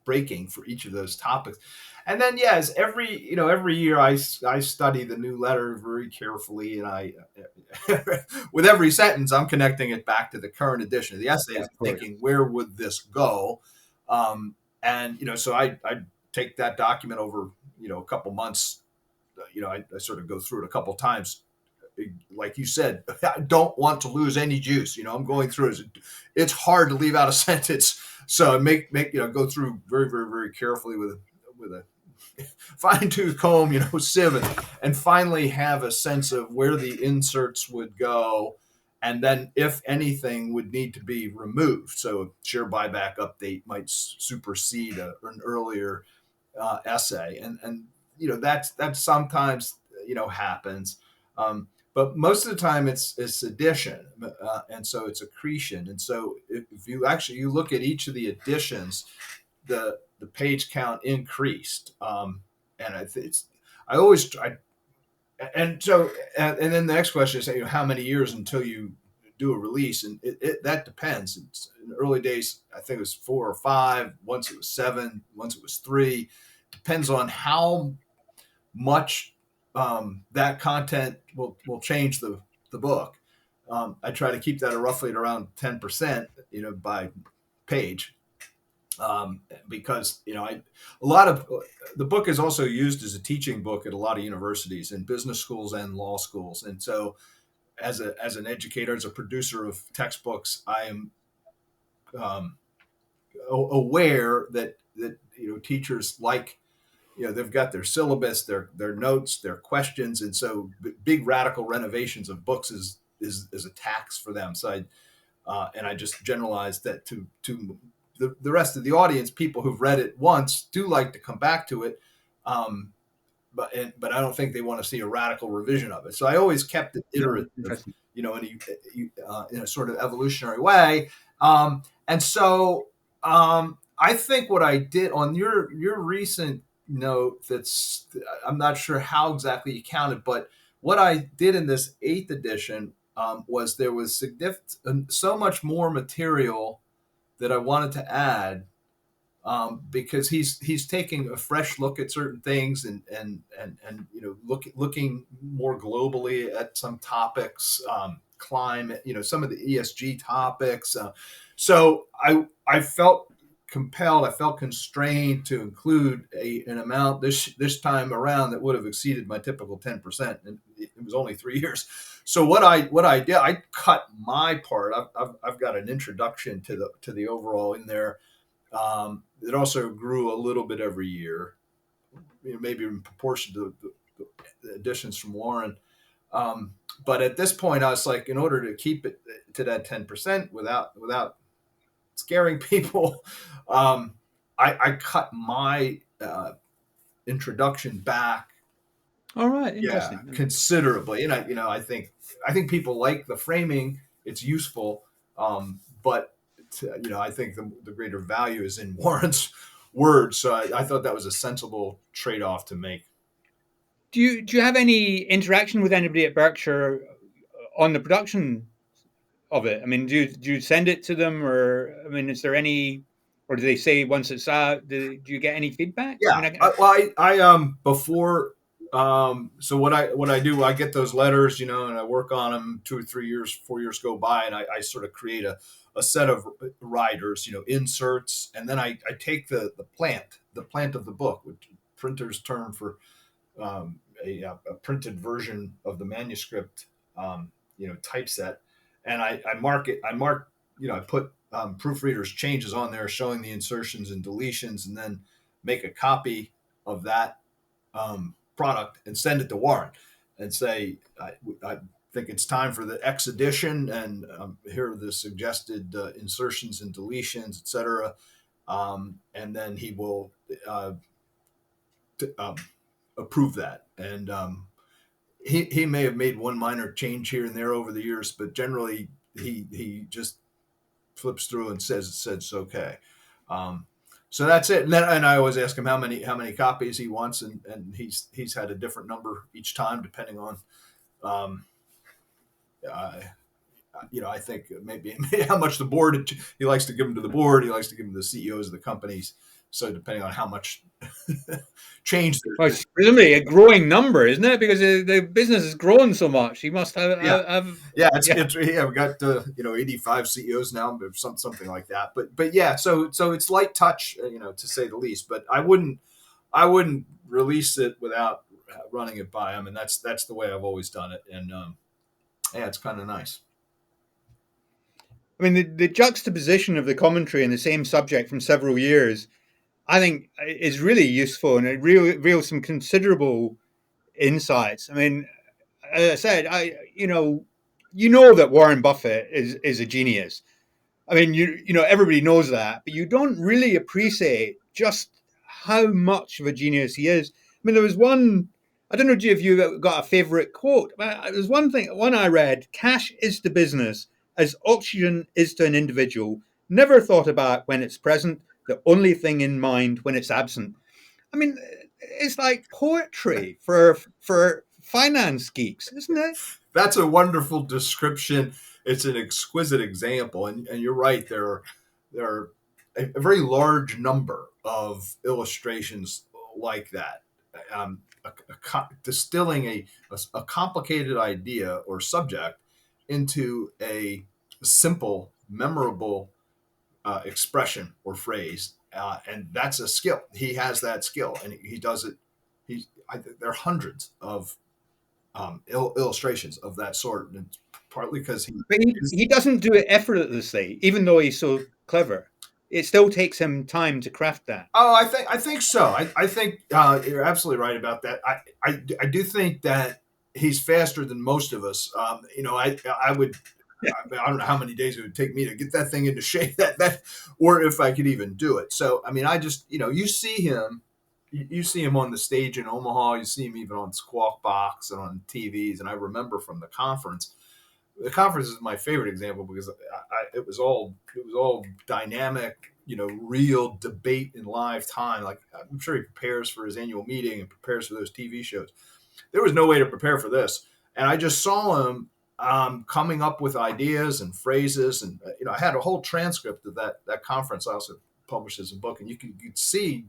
breaking for each of those topics. And then yes, every year I study the new letter very carefully, and I with every sentence I'm connecting it back to the current edition of the essay, thinking where would this go, and so I take that document over a couple months. I sort of go through it a couple times. Like you said, I don't want to lose any juice. I'm going through it. It's hard to leave out a sentence, so I make go through very, very, very carefully with a fine tooth comb, sieve, and finally have a sense of where the inserts would go, and then if anything would need to be removed. So a share buyback update might supersede an earlier essay, and that sometimes happens. But most of the time it's addition, and so it's accretion. And so if you look at each of the additions, the page count increased, and I always try. And so and then the next question is, how many years until you do a release? And that depends. In the early days, I think it was 4 or 5. Once it was 7. Once it was 3. Depends on how much that content will change the book. I try to keep that roughly at around 10%, by page, because a lot of the book is also used as a teaching book at a lot of universities and business schools and law schools. And so, as an educator, as a producer of textbooks, I am aware that teachers like. They've got their syllabus, their notes, their questions, and so big radical renovations of books is a tax for them. So I just generalized that to the rest of the audience. People who've read it once do like to come back to it, but I don't think they want to see a radical revision of it. So I always kept it iterative, in a sort of evolutionary way, and so I think what I did on your recent note, I'm not sure how exactly you counted, but what I did in this 8th edition was there was so much more material that I wanted to add, because he's taking a fresh look at certain things and looking more globally at some topics, climate, some of the ESG topics. So I felt compelled, I felt constrained to include an amount this time around that would have exceeded my typical 10%, and it was only 3 years. So what I did, I cut my part. I've got an introduction to the overall in there. It also grew a little bit every year, maybe in proportion to the additions from Warren. But at this point, I was like, in order to keep it to that 10% without scaring people, I cut my introduction back.
All right, interesting.
Yeah, considerably. And I think people like the framing; it's useful. But I think the greater value is in Warren's words. So I thought that was a sensible trade-off to make.
Do you have any interaction with anybody at Berkshire on the production of it? I mean, do you send it to them, or is there any, or do they say once it's out? Do you get any feedback?
Yeah. I before So what I do, I get those letters, and I work on them 2 or 3 years, 4 years go by, and I sort of create a set of riders, inserts, and then I take the plant of the book, which printer's term for a printed version of the manuscript, typeset, and I mark it. I put proofreaders' changes on there, showing the insertions and deletions, and then make a copy of that product and send it to Warren and say, I think it's time for the X edition, and here are the suggested insertions and deletions, etc. And then he will approve that. And he may have made one minor change here and there over the years, but generally he just flips through and says it's okay. So that's it. And I always ask him how many copies he wants, and he's had a different number each time depending on, I think maybe how much the board, he likes to give them to the board, he likes to give them to the CEOs of the companies. So depending on how much change there's.
Well, it's presumably a growing number, isn't it? Because the business has grown so much. He must have.
We've got 85 CEOs now, something like that. But yeah, so it's light touch, to say the least. But I wouldn't release it without running it by him, and that's the way I've always done it. And it's kind of nice.
I mean, the juxtaposition of the commentary in the same subject from several years, I think, is really useful, and it reveals some considerable insights. I mean, as I said, that Warren Buffett is a genius. I mean, everybody knows that, but you don't really appreciate just how much of a genius he is. I mean, there was one. I don't know if you got a favorite quote. There's one I read: "Cash is to business as oxygen is to an individual. Never thought about when it's present. The only thing in mind when it's absent." I mean, it's like poetry for finance geeks, isn't it?
That's a wonderful description. It's an exquisite example, and you're right. There are a very large number of illustrations like that, distilling a complicated idea or subject into a simple, memorable expression or phrase, and that's a skill. He has that skill, and he does it. There are hundreds of illustrations of that sort, and it's partly because
he doesn't do it effortlessly, even though he's so clever. It still takes him time to craft that.
Oh, I think so. I think you're absolutely right about that. I do think that he's faster than most of us. I would. I don't know how many days it would take me to get that thing into shape, or if I could even do it. So, I mean, I just, you see him on the stage in Omaha, you see him even on Squawk Box and on TVs. And I remember from the conference is my favorite example because it was all dynamic, real debate in live time. Like, I'm sure he prepares for his annual meeting and prepares for those TV shows. There was no way to prepare for this. And I just saw him coming up with ideas and phrases, and I had a whole transcript of that conference. I also published as a book, and you could see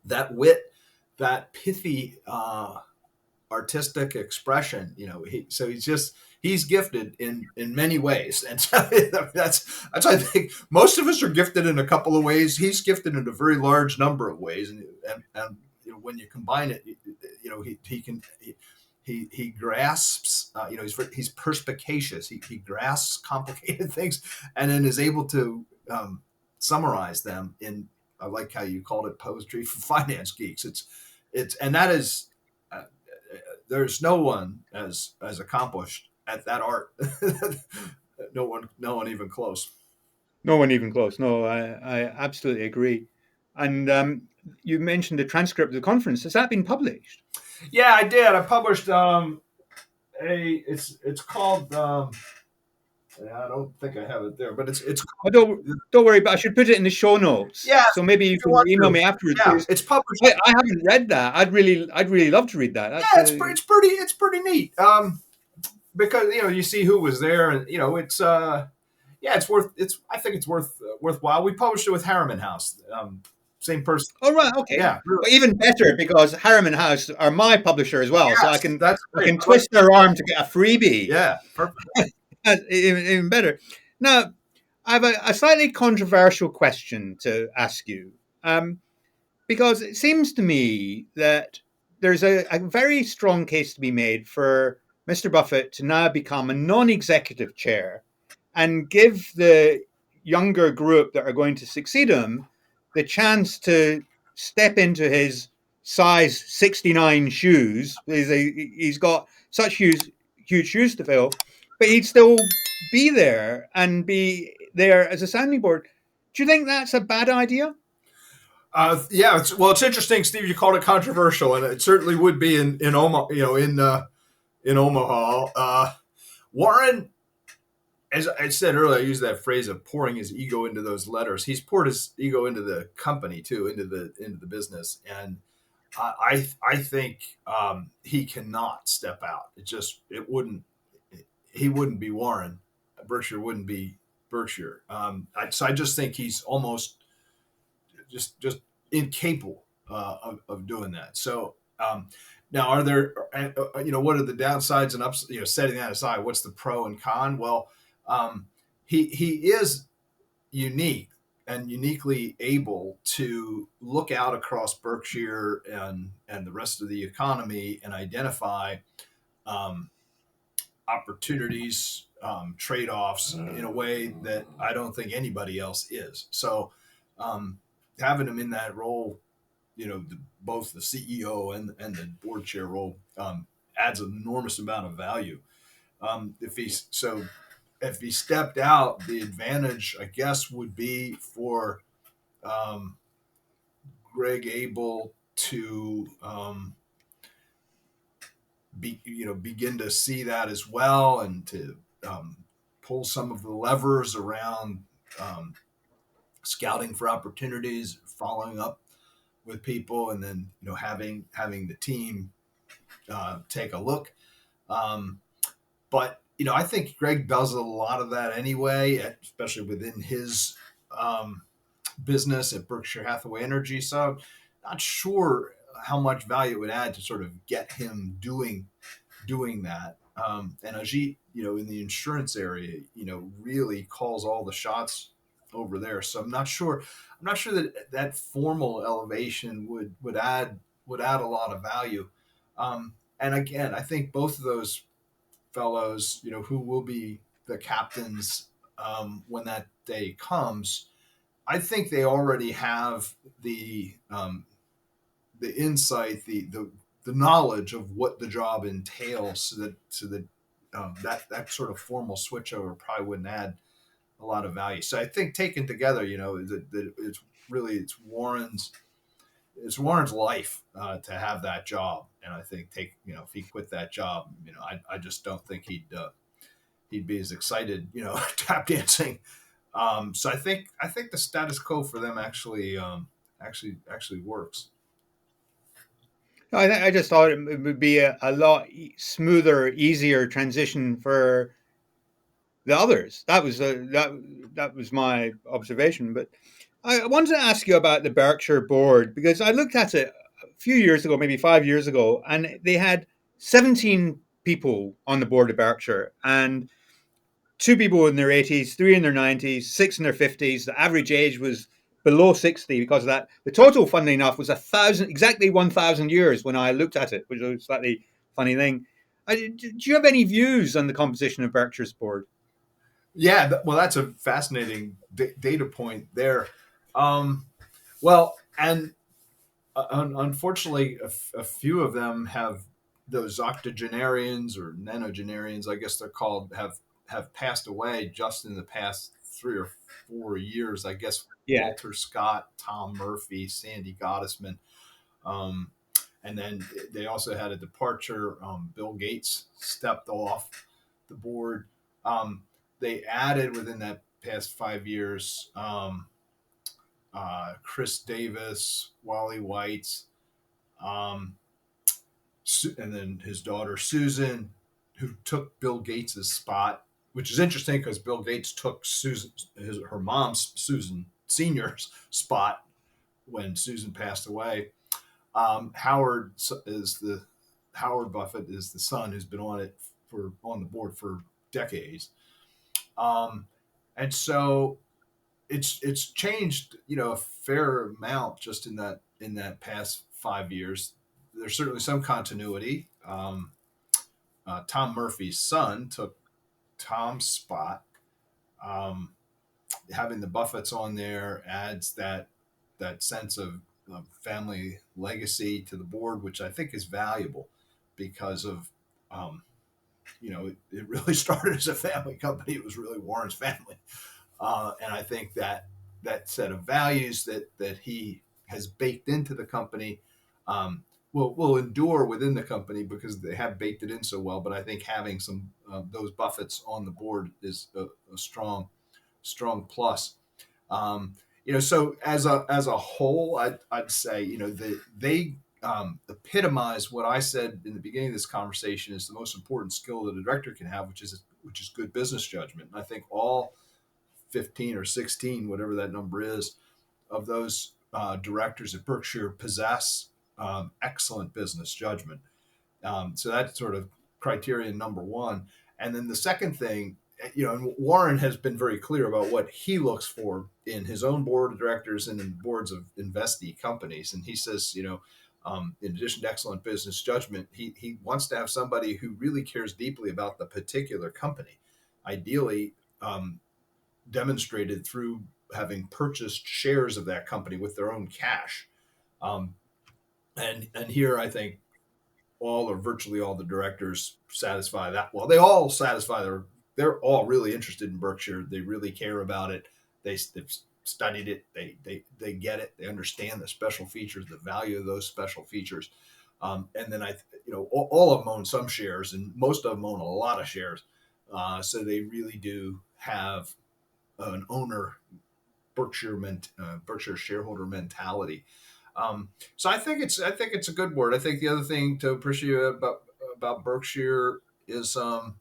that wit, that pithy artistic expression. He's gifted in many ways, and so that's I think most of us are gifted in a couple of ways. He's gifted in a very large number of ways, and when you combine it, he grasps, he's perspicacious. He grasps complicated things and then is able to summarize them in, I like how you called it, poetry for finance geeks. And that is, there's no one as accomplished at that art. No one even close.
No one even close. No, I absolutely agree. And you mentioned the transcript of the conference. Has that been published?
Yeah, I did. I published it's called I don't think I have it there, but it's
don't worry, but I should put it in the show notes.
Yeah.
So maybe you can email me afterwards.
Yeah, it's published.
I haven't read that. I'd really love to read that.
It's pretty neat. Because you see who was there, and it's I think it's worthwhile. We published it with Harriman House. same person.
Oh, right, okay.
Yeah, really.
Well, even better because Harriman House are my publisher as well, so I
Yes,
can
that's
I
great.
can twist their arm to get a freebie.
Yeah, perfect.
That's even better. Now, I have a slightly controversial question to ask you, because it seems to me that there's a very strong case to be made for Mr. Buffett to now become a non-executive chair and give the younger group that are going to succeed him the chance to step into his size 69 shoes. He's got such huge shoes to fill, but he'd still be there and be there as a sounding board. Do you think that's a bad idea?
Yeah, it's interesting, Steve. You called it controversial, and it certainly would be in Omaha. In Omaha, Warren, as I said earlier, I used that phrase of pouring his ego into those letters. He's poured his ego into the company too, into the business, and I think he cannot step out. It wouldn't. He wouldn't be Warren. Berkshire wouldn't be Berkshire. So I just think he's almost just incapable of doing that. So now, are there what are the downsides and ups? Setting that aside, what's the pro and con? Well, he is unique and uniquely able to look out across Berkshire and the rest of the economy and identify um, opportunities, trade-offs in a way that I don't think anybody else is. So having him in that role, both the CEO and the board chair role, adds an enormous amount of value. If he stepped out, the advantage, I guess, would be for um, Greg Abel to begin to see that as well, and to pull some of the levers around um, scouting for opportunities, following up with people, and then having the team take a look. But I think Greg does a lot of that anyway, especially within his business at Berkshire Hathaway Energy. So, not sure how much value it would add to sort of get him doing that. And Ajit, in the insurance area, really calls all the shots over there. So I'm not sure that formal elevation would add a lot of value. And again, I think both of those fellows, who will be the captains when that day comes, I think they already have the insight, the knowledge of what the job entails, so that that sort of formal switchover probably wouldn't add a lot of value. So I think taken together, that it's Warren's life to have that job, and I think if he quit that job, I just don't think he'd be as excited, tap dancing. So I think the status quo for them actually works.
I just thought it would be a lot smoother, easier transition for the others. That was my observation. But I wanted to ask you about the Berkshire board because I looked at it a few years ago, maybe 5 years ago, and they had 17 people on the board of Berkshire, and two people in their 80s, three in their 90s, six in their 50s. The average age was below 60 because of that. The total, funnily enough, was 1,000 years when I looked at it, which was a slightly funny thing. Do you have any views on the composition of Berkshire's board?
Yeah, well, that's a fascinating data point there. Well, and unfortunately, a few of them have those octogenarians or nonagenarians, I guess they're called, have passed away just in the past 3 or 4 years. I guess
Yeah.
Walter Scott, Tom Murphy, Sandy Gottesman. And then they also had a departure. Bill Gates stepped off the board. They added within that past 5 years Chris Davis, Wally White, and then his daughter Susan, who took Bill Gates's spot, which is interesting because Bill Gates took her mom's Susan Senior's spot when Susan passed away. Howard Buffett is the son who's been on the board for decades, and so it's changed, a fair amount just in that past 5 years. There's certainly some continuity. Tom Murphy's son took Tom's spot. Um, Having the Buffetts on there adds that sense of family legacy to the board, which I think is valuable because of it really started as a family company. It was really Warren's family, and I think that set of values that he has baked into the company will endure within the company because they have baked it in so well. But I think having some those Buffetts on the board is a strong plus. So as a whole, I'd say they epitomize what I said in the beginning of this conversation is the most important skill that a director can have, which is good business judgment. And I think all 15 or 16, whatever that number is, of those directors at Berkshire possess excellent business judgment. So that's sort of criterion number one. And then the second thing, and Warren has been very clear about what he looks for in his own board of directors and in boards of investee companies. And he says, in addition to excellent business judgment, he wants to have somebody who really cares deeply about the particular company, ideally demonstrated through having purchased shares of that company with their own cash. And here I think all or virtually all the directors satisfy that. Well, they all satisfy they're all really interested in Berkshire. They really care about it. They've studied it. They get it. They understand the special features, the value of those special features. And then all of them own some shares, and most of them own a lot of shares. So they really do have an owner Berkshire shareholder mentality. So I think it's a good word. I think the other thing to appreciate about Berkshire is that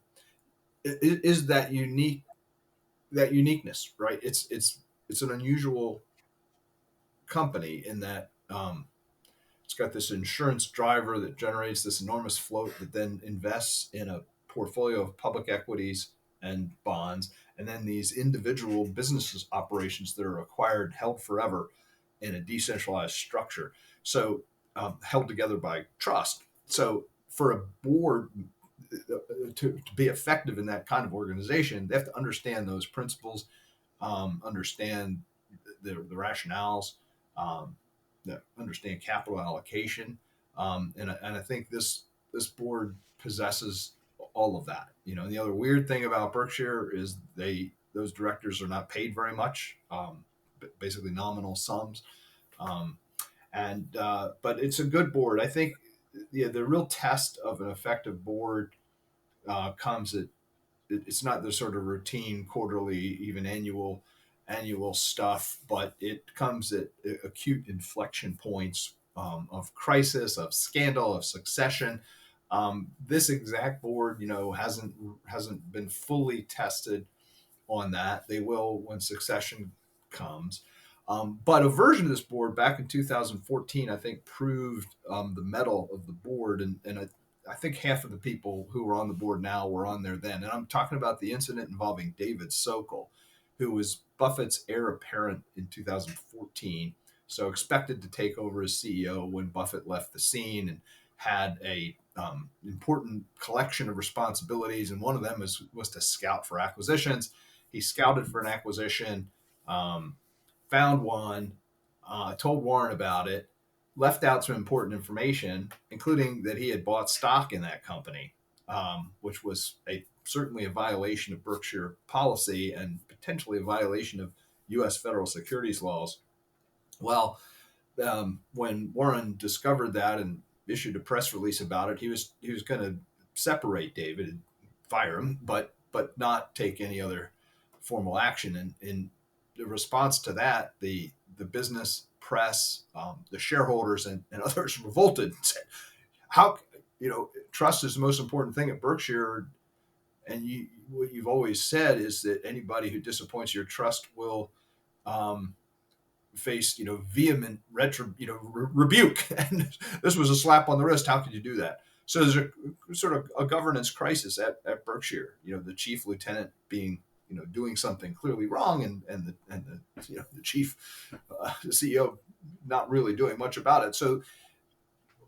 uniqueness, right? It's an unusual company in that it's got this insurance driver that generates this enormous float that then invests in a portfolio of public equities and bonds, and then these individual businesses operations that are acquired, held forever in a decentralized structure. So held together by trust. So for a board to be effective in that kind of organization, they have to understand those principles, understand the rationales, understand capital allocation, and I think this board possesses all of that. And the other weird thing about Berkshire is those directors are not paid very much, basically nominal sums, but it's a good board. I think the real test of an effective board comes at it's not the sort of routine quarterly, even annual stuff, but it comes at acute inflection points of crisis, of scandal, of succession. This exact board, hasn't been fully tested on that. They will when succession comes. But a version of this board back in 2014, I think, proved the mettle of the board, and I think half of the people who are on the board now were on there then. And I'm talking about the incident involving David Sokol, who was Buffett's heir apparent in 2014, so expected to take over as CEO when Buffett left the scene, and had a important collection of responsibilities, and one of them was to scout for acquisitions. He scouted for an acquisition, found one, told Warren about it, left out some important information, including that he had bought stock in that company, which was certainly a violation of Berkshire policy and potentially a violation of U.S. federal securities laws. Well, when Warren discovered that and issued a press release about it, he was going to separate David and fire him, but not take any other formal action. And in response to that, the business press, the shareholders, and others revolted and said, "How trust is the most important thing at Berkshire, and what you've always said is that anybody who disappoints your trust will face vehement rebuke, and this was a slap on the wrist. How could you do that? So there's a sort of a governance crisis at Berkshire. The chief lieutenant being doing something clearly wrong, and the chief the CEO not really doing much about it. So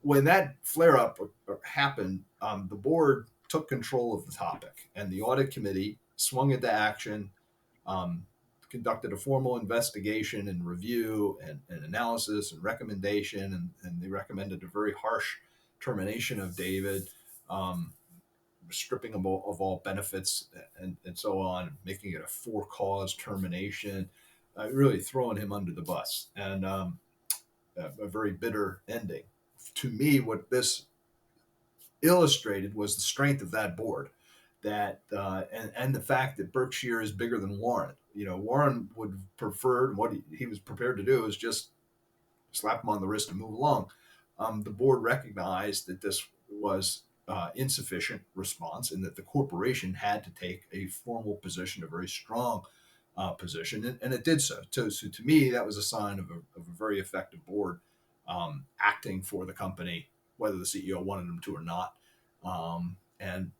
when that flare up happened, the board took control of the topic, and the audit committee swung into action. Conducted a formal investigation and review and analysis and recommendation, and they recommended a very harsh termination of David, stripping him of all benefits and so on, making it a for-cause termination, really throwing him under the bus, and a very bitter ending. To me, what this illustrated was the strength of that board, that and the fact that Berkshire is bigger than Warren. Warren would prefer, what he was prepared to do is just slap him on the wrist and move along. The board recognized that this was insufficient response, and that the corporation had to take a formal position, a very strong position, and it did so. So to me, that was a sign of a very effective board acting for the company, whether the CEO wanted them to or not. And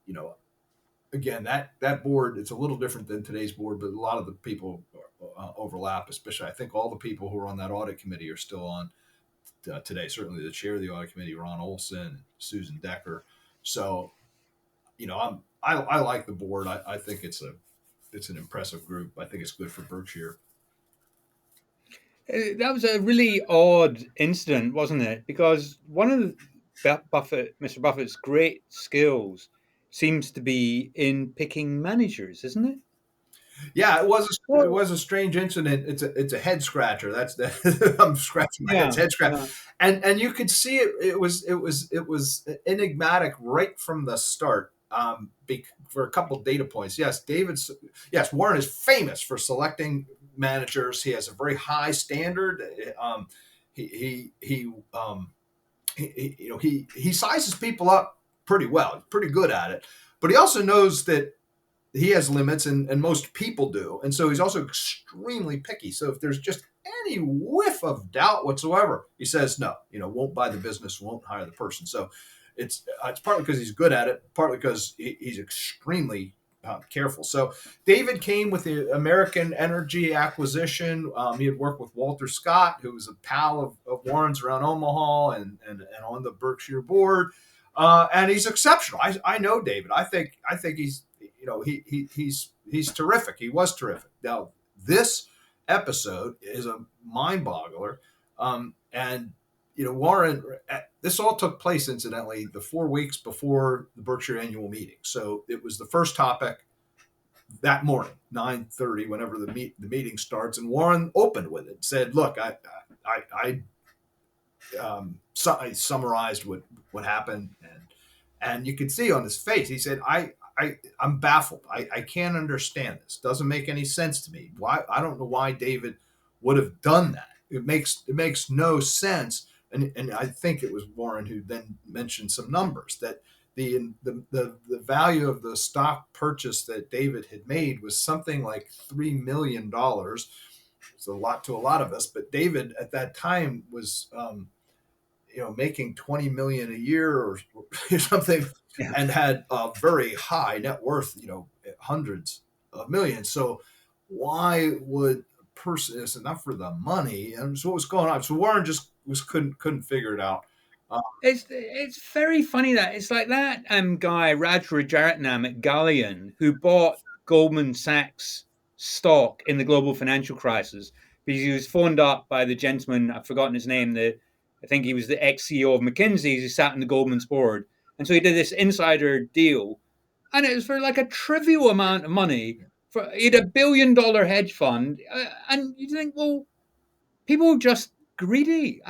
again, that board, it's a little different than today's board, but a lot of the people overlap. Especially, I think all the people who are on that audit committee are still on today. Certainly, the chair of the audit committee, Ron Olson, Susan Decker. So, I like the board. I think it's an impressive group. I think it's good for Berkshire.
That was a really odd incident, wasn't it? Because one of Mr. Buffett's great skills seems to be in picking managers, isn't it?
Yeah, it was a strange incident. It's a head scratcher. That's I'm scratching my head scratch, and you could see it. It was enigmatic right from the start. For a couple of data points, yes, Warren is famous for selecting managers. He has a very high standard. He sizes people up pretty well. He's pretty good at it, but he also knows that he has limits, and most people do. And so he's also extremely picky. So if there's just any whiff of doubt whatsoever, he says, no, won't buy the business, won't hire the person. So it's partly because he's good at it, partly because he's extremely careful. So David came with the American Energy acquisition. He had worked with Walter Scott, who was a pal of Warren's around Omaha and on the Berkshire board. And he's exceptional. I know David. I think he's, he's terrific. He was terrific. Now, this episode is a mind boggler. And Warren, this all took place, incidentally, the 4 weeks before the Berkshire annual meeting. So it was the first topic that morning, 9:30, whenever the meeting starts. And Warren opened with it, said, look, I summarized what happened. And you could see on his face, he said, I'm baffled. I can't understand this. Doesn't make any sense to me. Why? I don't know why David would have done that. It makes no sense. And I think it was Warren who then mentioned some numbers that the value of the stock purchase that David had made was something like $3 million. It's a lot to a lot of us, but David at that time was making $20 million a year or something, and had a very high net worth, hundreds of millions. So why would a person, it's enough for the money? And so what was going on? So Warren just couldn't figure it out.
It's very funny that it's like that guy Raj Rajaratnam at Galleon, who bought Goldman Sachs stock in the global financial crisis because he was phoned up by the gentleman, I've forgotten his name, I think he was the ex-CEO of McKinsey's, who sat in the Goldman's board. And so he did this insider deal, and it was for like a trivial amount of money. He had $1 billion hedge fund, and you think, well, people just greedy.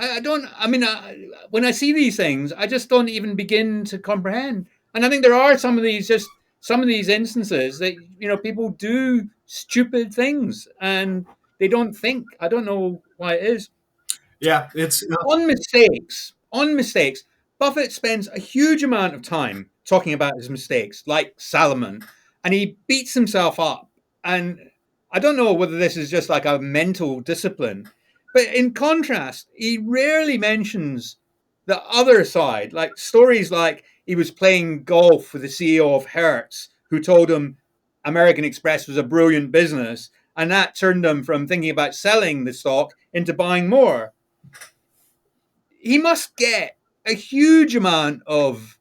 When I see these things, I just don't even begin to comprehend. And I think there are some of these instances that people do stupid things and they don't think. I don't know why it is.
Yeah, it's
on mistakes. Buffett spends a huge amount of time talking about his mistakes, like Salomon, and he beats himself up. And I don't know whether this is just like a mental discipline, But in contrast, he rarely mentions the other side, like stories like he was playing golf with the CEO of Hertz, who told him American Express was a brilliant business, and that turned him from thinking about selling the stock into buying more. He must get a huge amount of,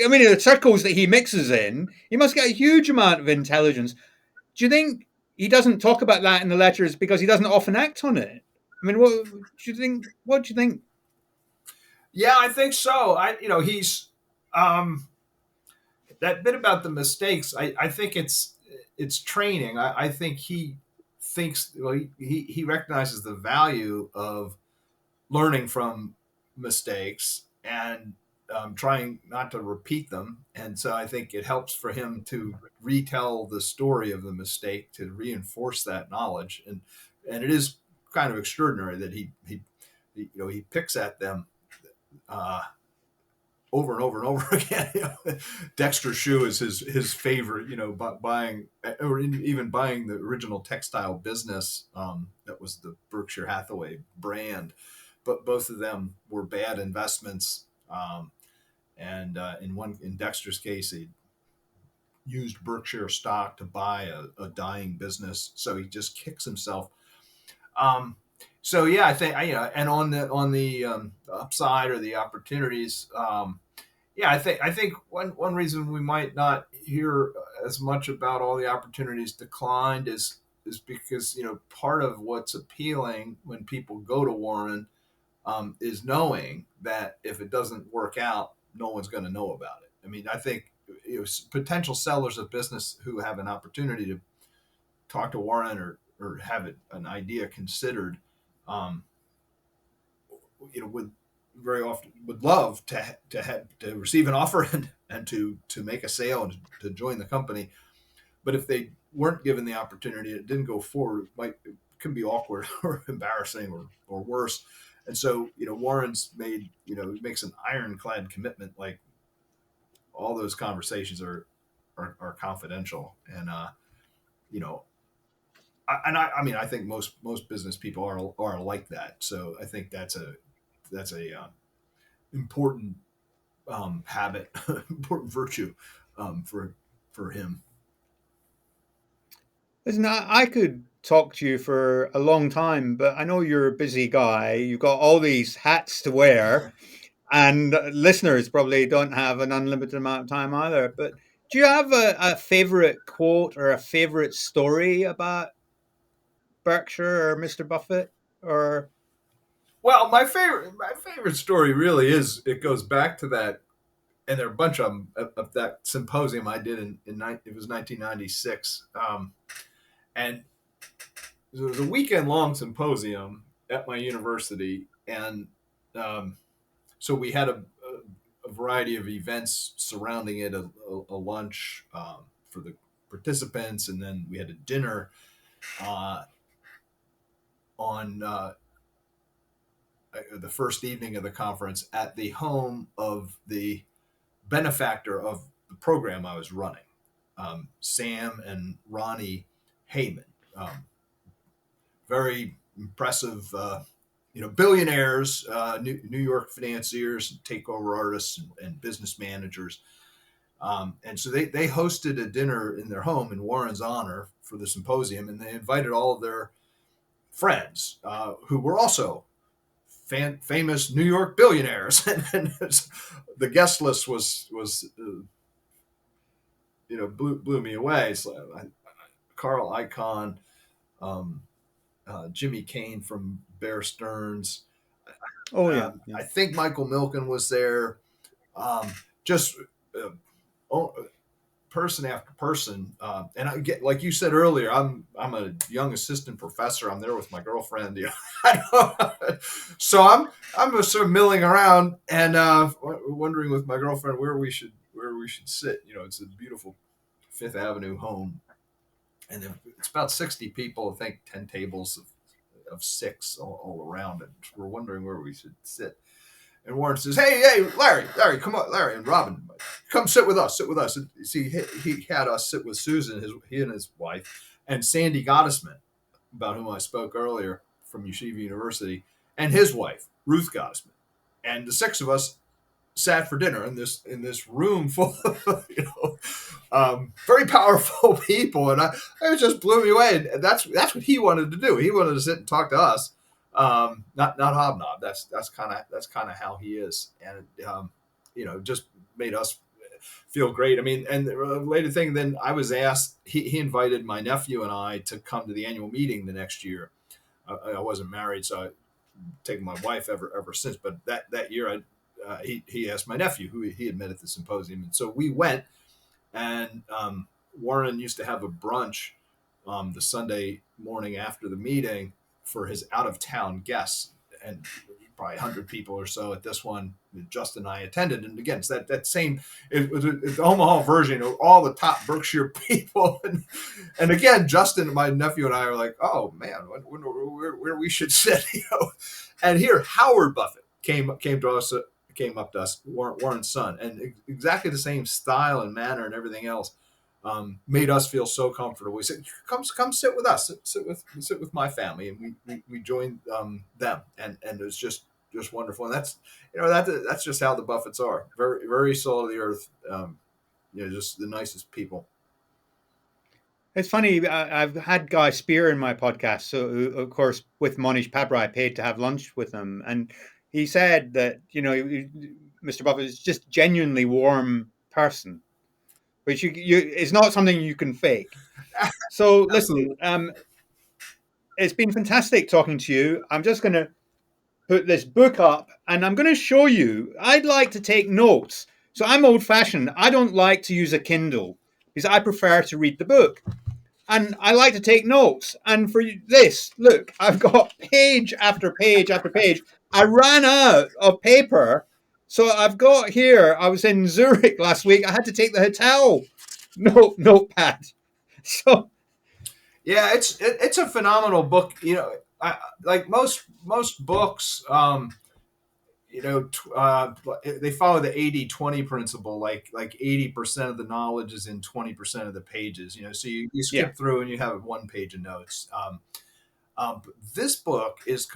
I mean, the circles that he mixes in, he must get a huge amount of intelligence. Do you think he doesn't talk about that in the letters because he doesn't often act on it? I mean, what do you think? What do you think?
Yeah, I think so. He's that bit about the mistakes. I think it's training. I think he thinks, well, he recognizes the value of learning from mistakes and trying not to repeat them. And so I think it helps for him to retell the story of the mistake to reinforce that knowledge. And it is kind of extraordinary that he picks at them uh, over and over and over again. Dexter shoe is his favorite. Buying, or even buying the original textile business that was the Berkshire Hathaway brand. But both of them were bad investments. And in Dexter's case, he used Berkshire stock to buy a dying business, so he just kicks himself. So yeah, I think and on the upside or the opportunities, yeah, I think one reason we might not hear as much about all the opportunities declined is because part of what's appealing when people go to Warren is knowing that if it doesn't work out, no one's going to know about it. I mean, I think potential sellers of business who have an opportunity to talk to Warren or have an idea considered, um, would very often would love to receive an offer and to make a sale and to join the company. But if they weren't given the opportunity, it didn't go forward, it can be awkward or embarrassing or worse. And so, Warren's makes an ironclad commitment, like all those conversations are confidential. And, I mean, I think most business people are like that. So I think that's a important habit, important virtue for him.
Listen, I could talk to you for a long time, but I know you're a busy guy. You've got all these hats to wear, and listeners probably don't have an unlimited amount of time either. But do you have a favorite quote or a favorite story about Berkshire or Mr. Buffett? Or
Well, my favorite story really is, it goes back to that, and there are a bunch of them, of that symposium I did it was 1996, and it was a weekend long symposium at my university, and so we had a variety of events surrounding it, a lunch for the participants, and then we had a dinner uh, on the first evening of the conference at the home of the benefactor of the program I was running, Sam and Ronnie Heyman. Very impressive, billionaires, New York financiers, takeover artists, and business managers. And so they hosted a dinner in their home in Warren's honor for the symposium, and they invited all of their friends who were also famous New York billionaires. And the guest list was blew me away. So Carl Icahn, um, Jimmy Kane from Bear Stearns.
oh yeah,
I think Michael Milken was there. Just uh, person after person, and I get, like you said earlier, I'm a young assistant professor. I'm there with my girlfriend, so I'm sort of milling around and wondering with my girlfriend where we should sit. It's a beautiful Fifth Avenue home, and it's about 60 people. I think 10 tables of six all around, and we're wondering where we should sit. And Warren says, "Hey, Larry, come on, Larry and Robin, come sit with us. And see, he had us sit with Susan, he and his wife, and Sandy Gottesman, about whom I spoke earlier, from Yeshiva University, and his wife, Ruth Gottesman. And the six of us sat for dinner in this room full of very powerful people, and it just blew me away. And that's what he wanted to do. He wanted to sit and talk to us, not hobnob. That's kind of how he is, and just made us feel great. I mean, and the related thing, then I was asked. He invited my nephew and I to come to the annual meeting the next year. I wasn't married, so I've taken my wife ever since. But that year, he asked my nephew, who he had met at the symposium, and so we went. And Warren used to have a brunch the Sunday morning after the meeting for his out-of-town guests, and probably 100 people or so at this one. Justin and I attended, and again, it's that same. It was the Omaha version of all the top Berkshire people, and again, Justin, my nephew, and I are like, oh man, where we should sit, And here, Howard Buffett came up to us, Warren's son, and exactly the same style and manner and everything else made us feel so comfortable. We said, "Come sit with us, sit with my family," and we joined them, and it was just wonderful. And that's just how the Buffetts are, very very soul of the earth, just the nicest people.
It's funny. I've had Guy Spear in my podcast, so of course with Monish Pabra, I paid to have lunch with him, and he said that, Mr. Buffett is just genuinely warm person, which is not something you can fake. So listen, it's been fantastic talking to you. I'm just going to put this book up and I'm going to show you. I'd like to take notes. So I'm old fashioned. I don't like to use a Kindle because I prefer to read the book. And I like to take notes. And for this, look, I've got page after page after page. I ran out of paper. So I've got here, I was in Zurich last week. I had to take the hotel notepad. So
yeah, it's a phenomenal book. Like most books, they follow the 80-20 principle. Like 80% of the knowledge is in 20% of the pages. So you skip through and you have one page of notes. But this book is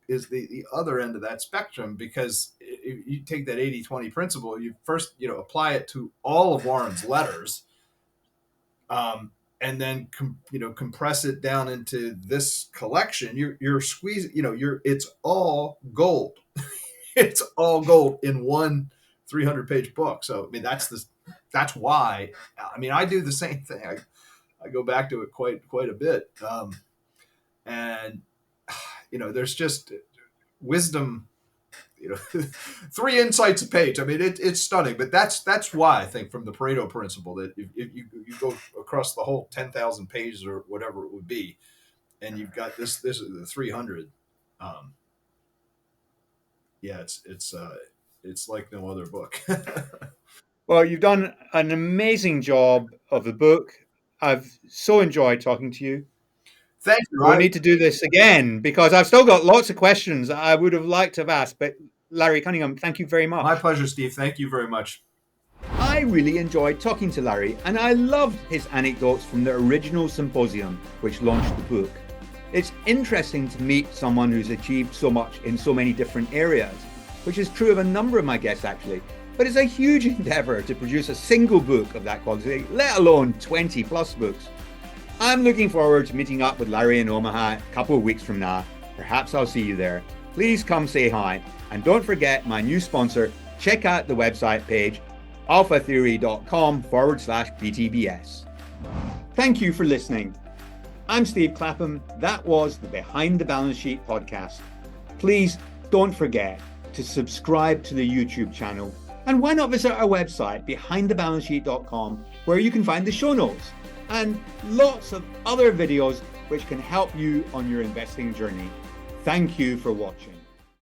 the other end of that spectrum, because if you take that 80-20 principle, you first apply it to all of Warren's letters, and then compress it down into this collection. You're squeezing. It's all gold. It's all gold in one 300-page book. So I mean, that's why. I mean, I do the same thing. I go back to it quite a bit. And there's just wisdom, 3 insights a page. I mean, it's stunning. But that's why I think, from the Pareto principle, that if you go across the whole 10,000 pages or whatever it would be, and you've got this is the 300. It's like no other book.
Well, you've done an amazing job of the book. I've so enjoyed talking to you.
Thank you.
We'll need to do this again, because I've still got lots of questions I would have liked to have asked. But Larry Cunningham, thank you very much.
My pleasure, Steve. Thank you very much.
I really enjoyed talking to Larry, and I loved his anecdotes from the original symposium which launched the book. It's interesting to meet someone who's achieved so much in so many different areas, which is true of a number of my guests actually. But it's a huge endeavor to produce a single book of that quality, let alone 20 plus books. I'm looking forward to meeting up with Larry in Omaha a couple of weeks from now. Perhaps I'll see you there. Please come say hi. And don't forget my new sponsor. Check out the website page, alphatheory.com/BTBS. Thank you for listening. I'm Steve Clapham. That was the Behind the Balance Sheet podcast. Please don't forget to subscribe to the YouTube channel. And why not visit our website, behindthebalancesheet.com, where you can find the show notes and lots of other videos which can help you on your investing journey. Thank you for watching.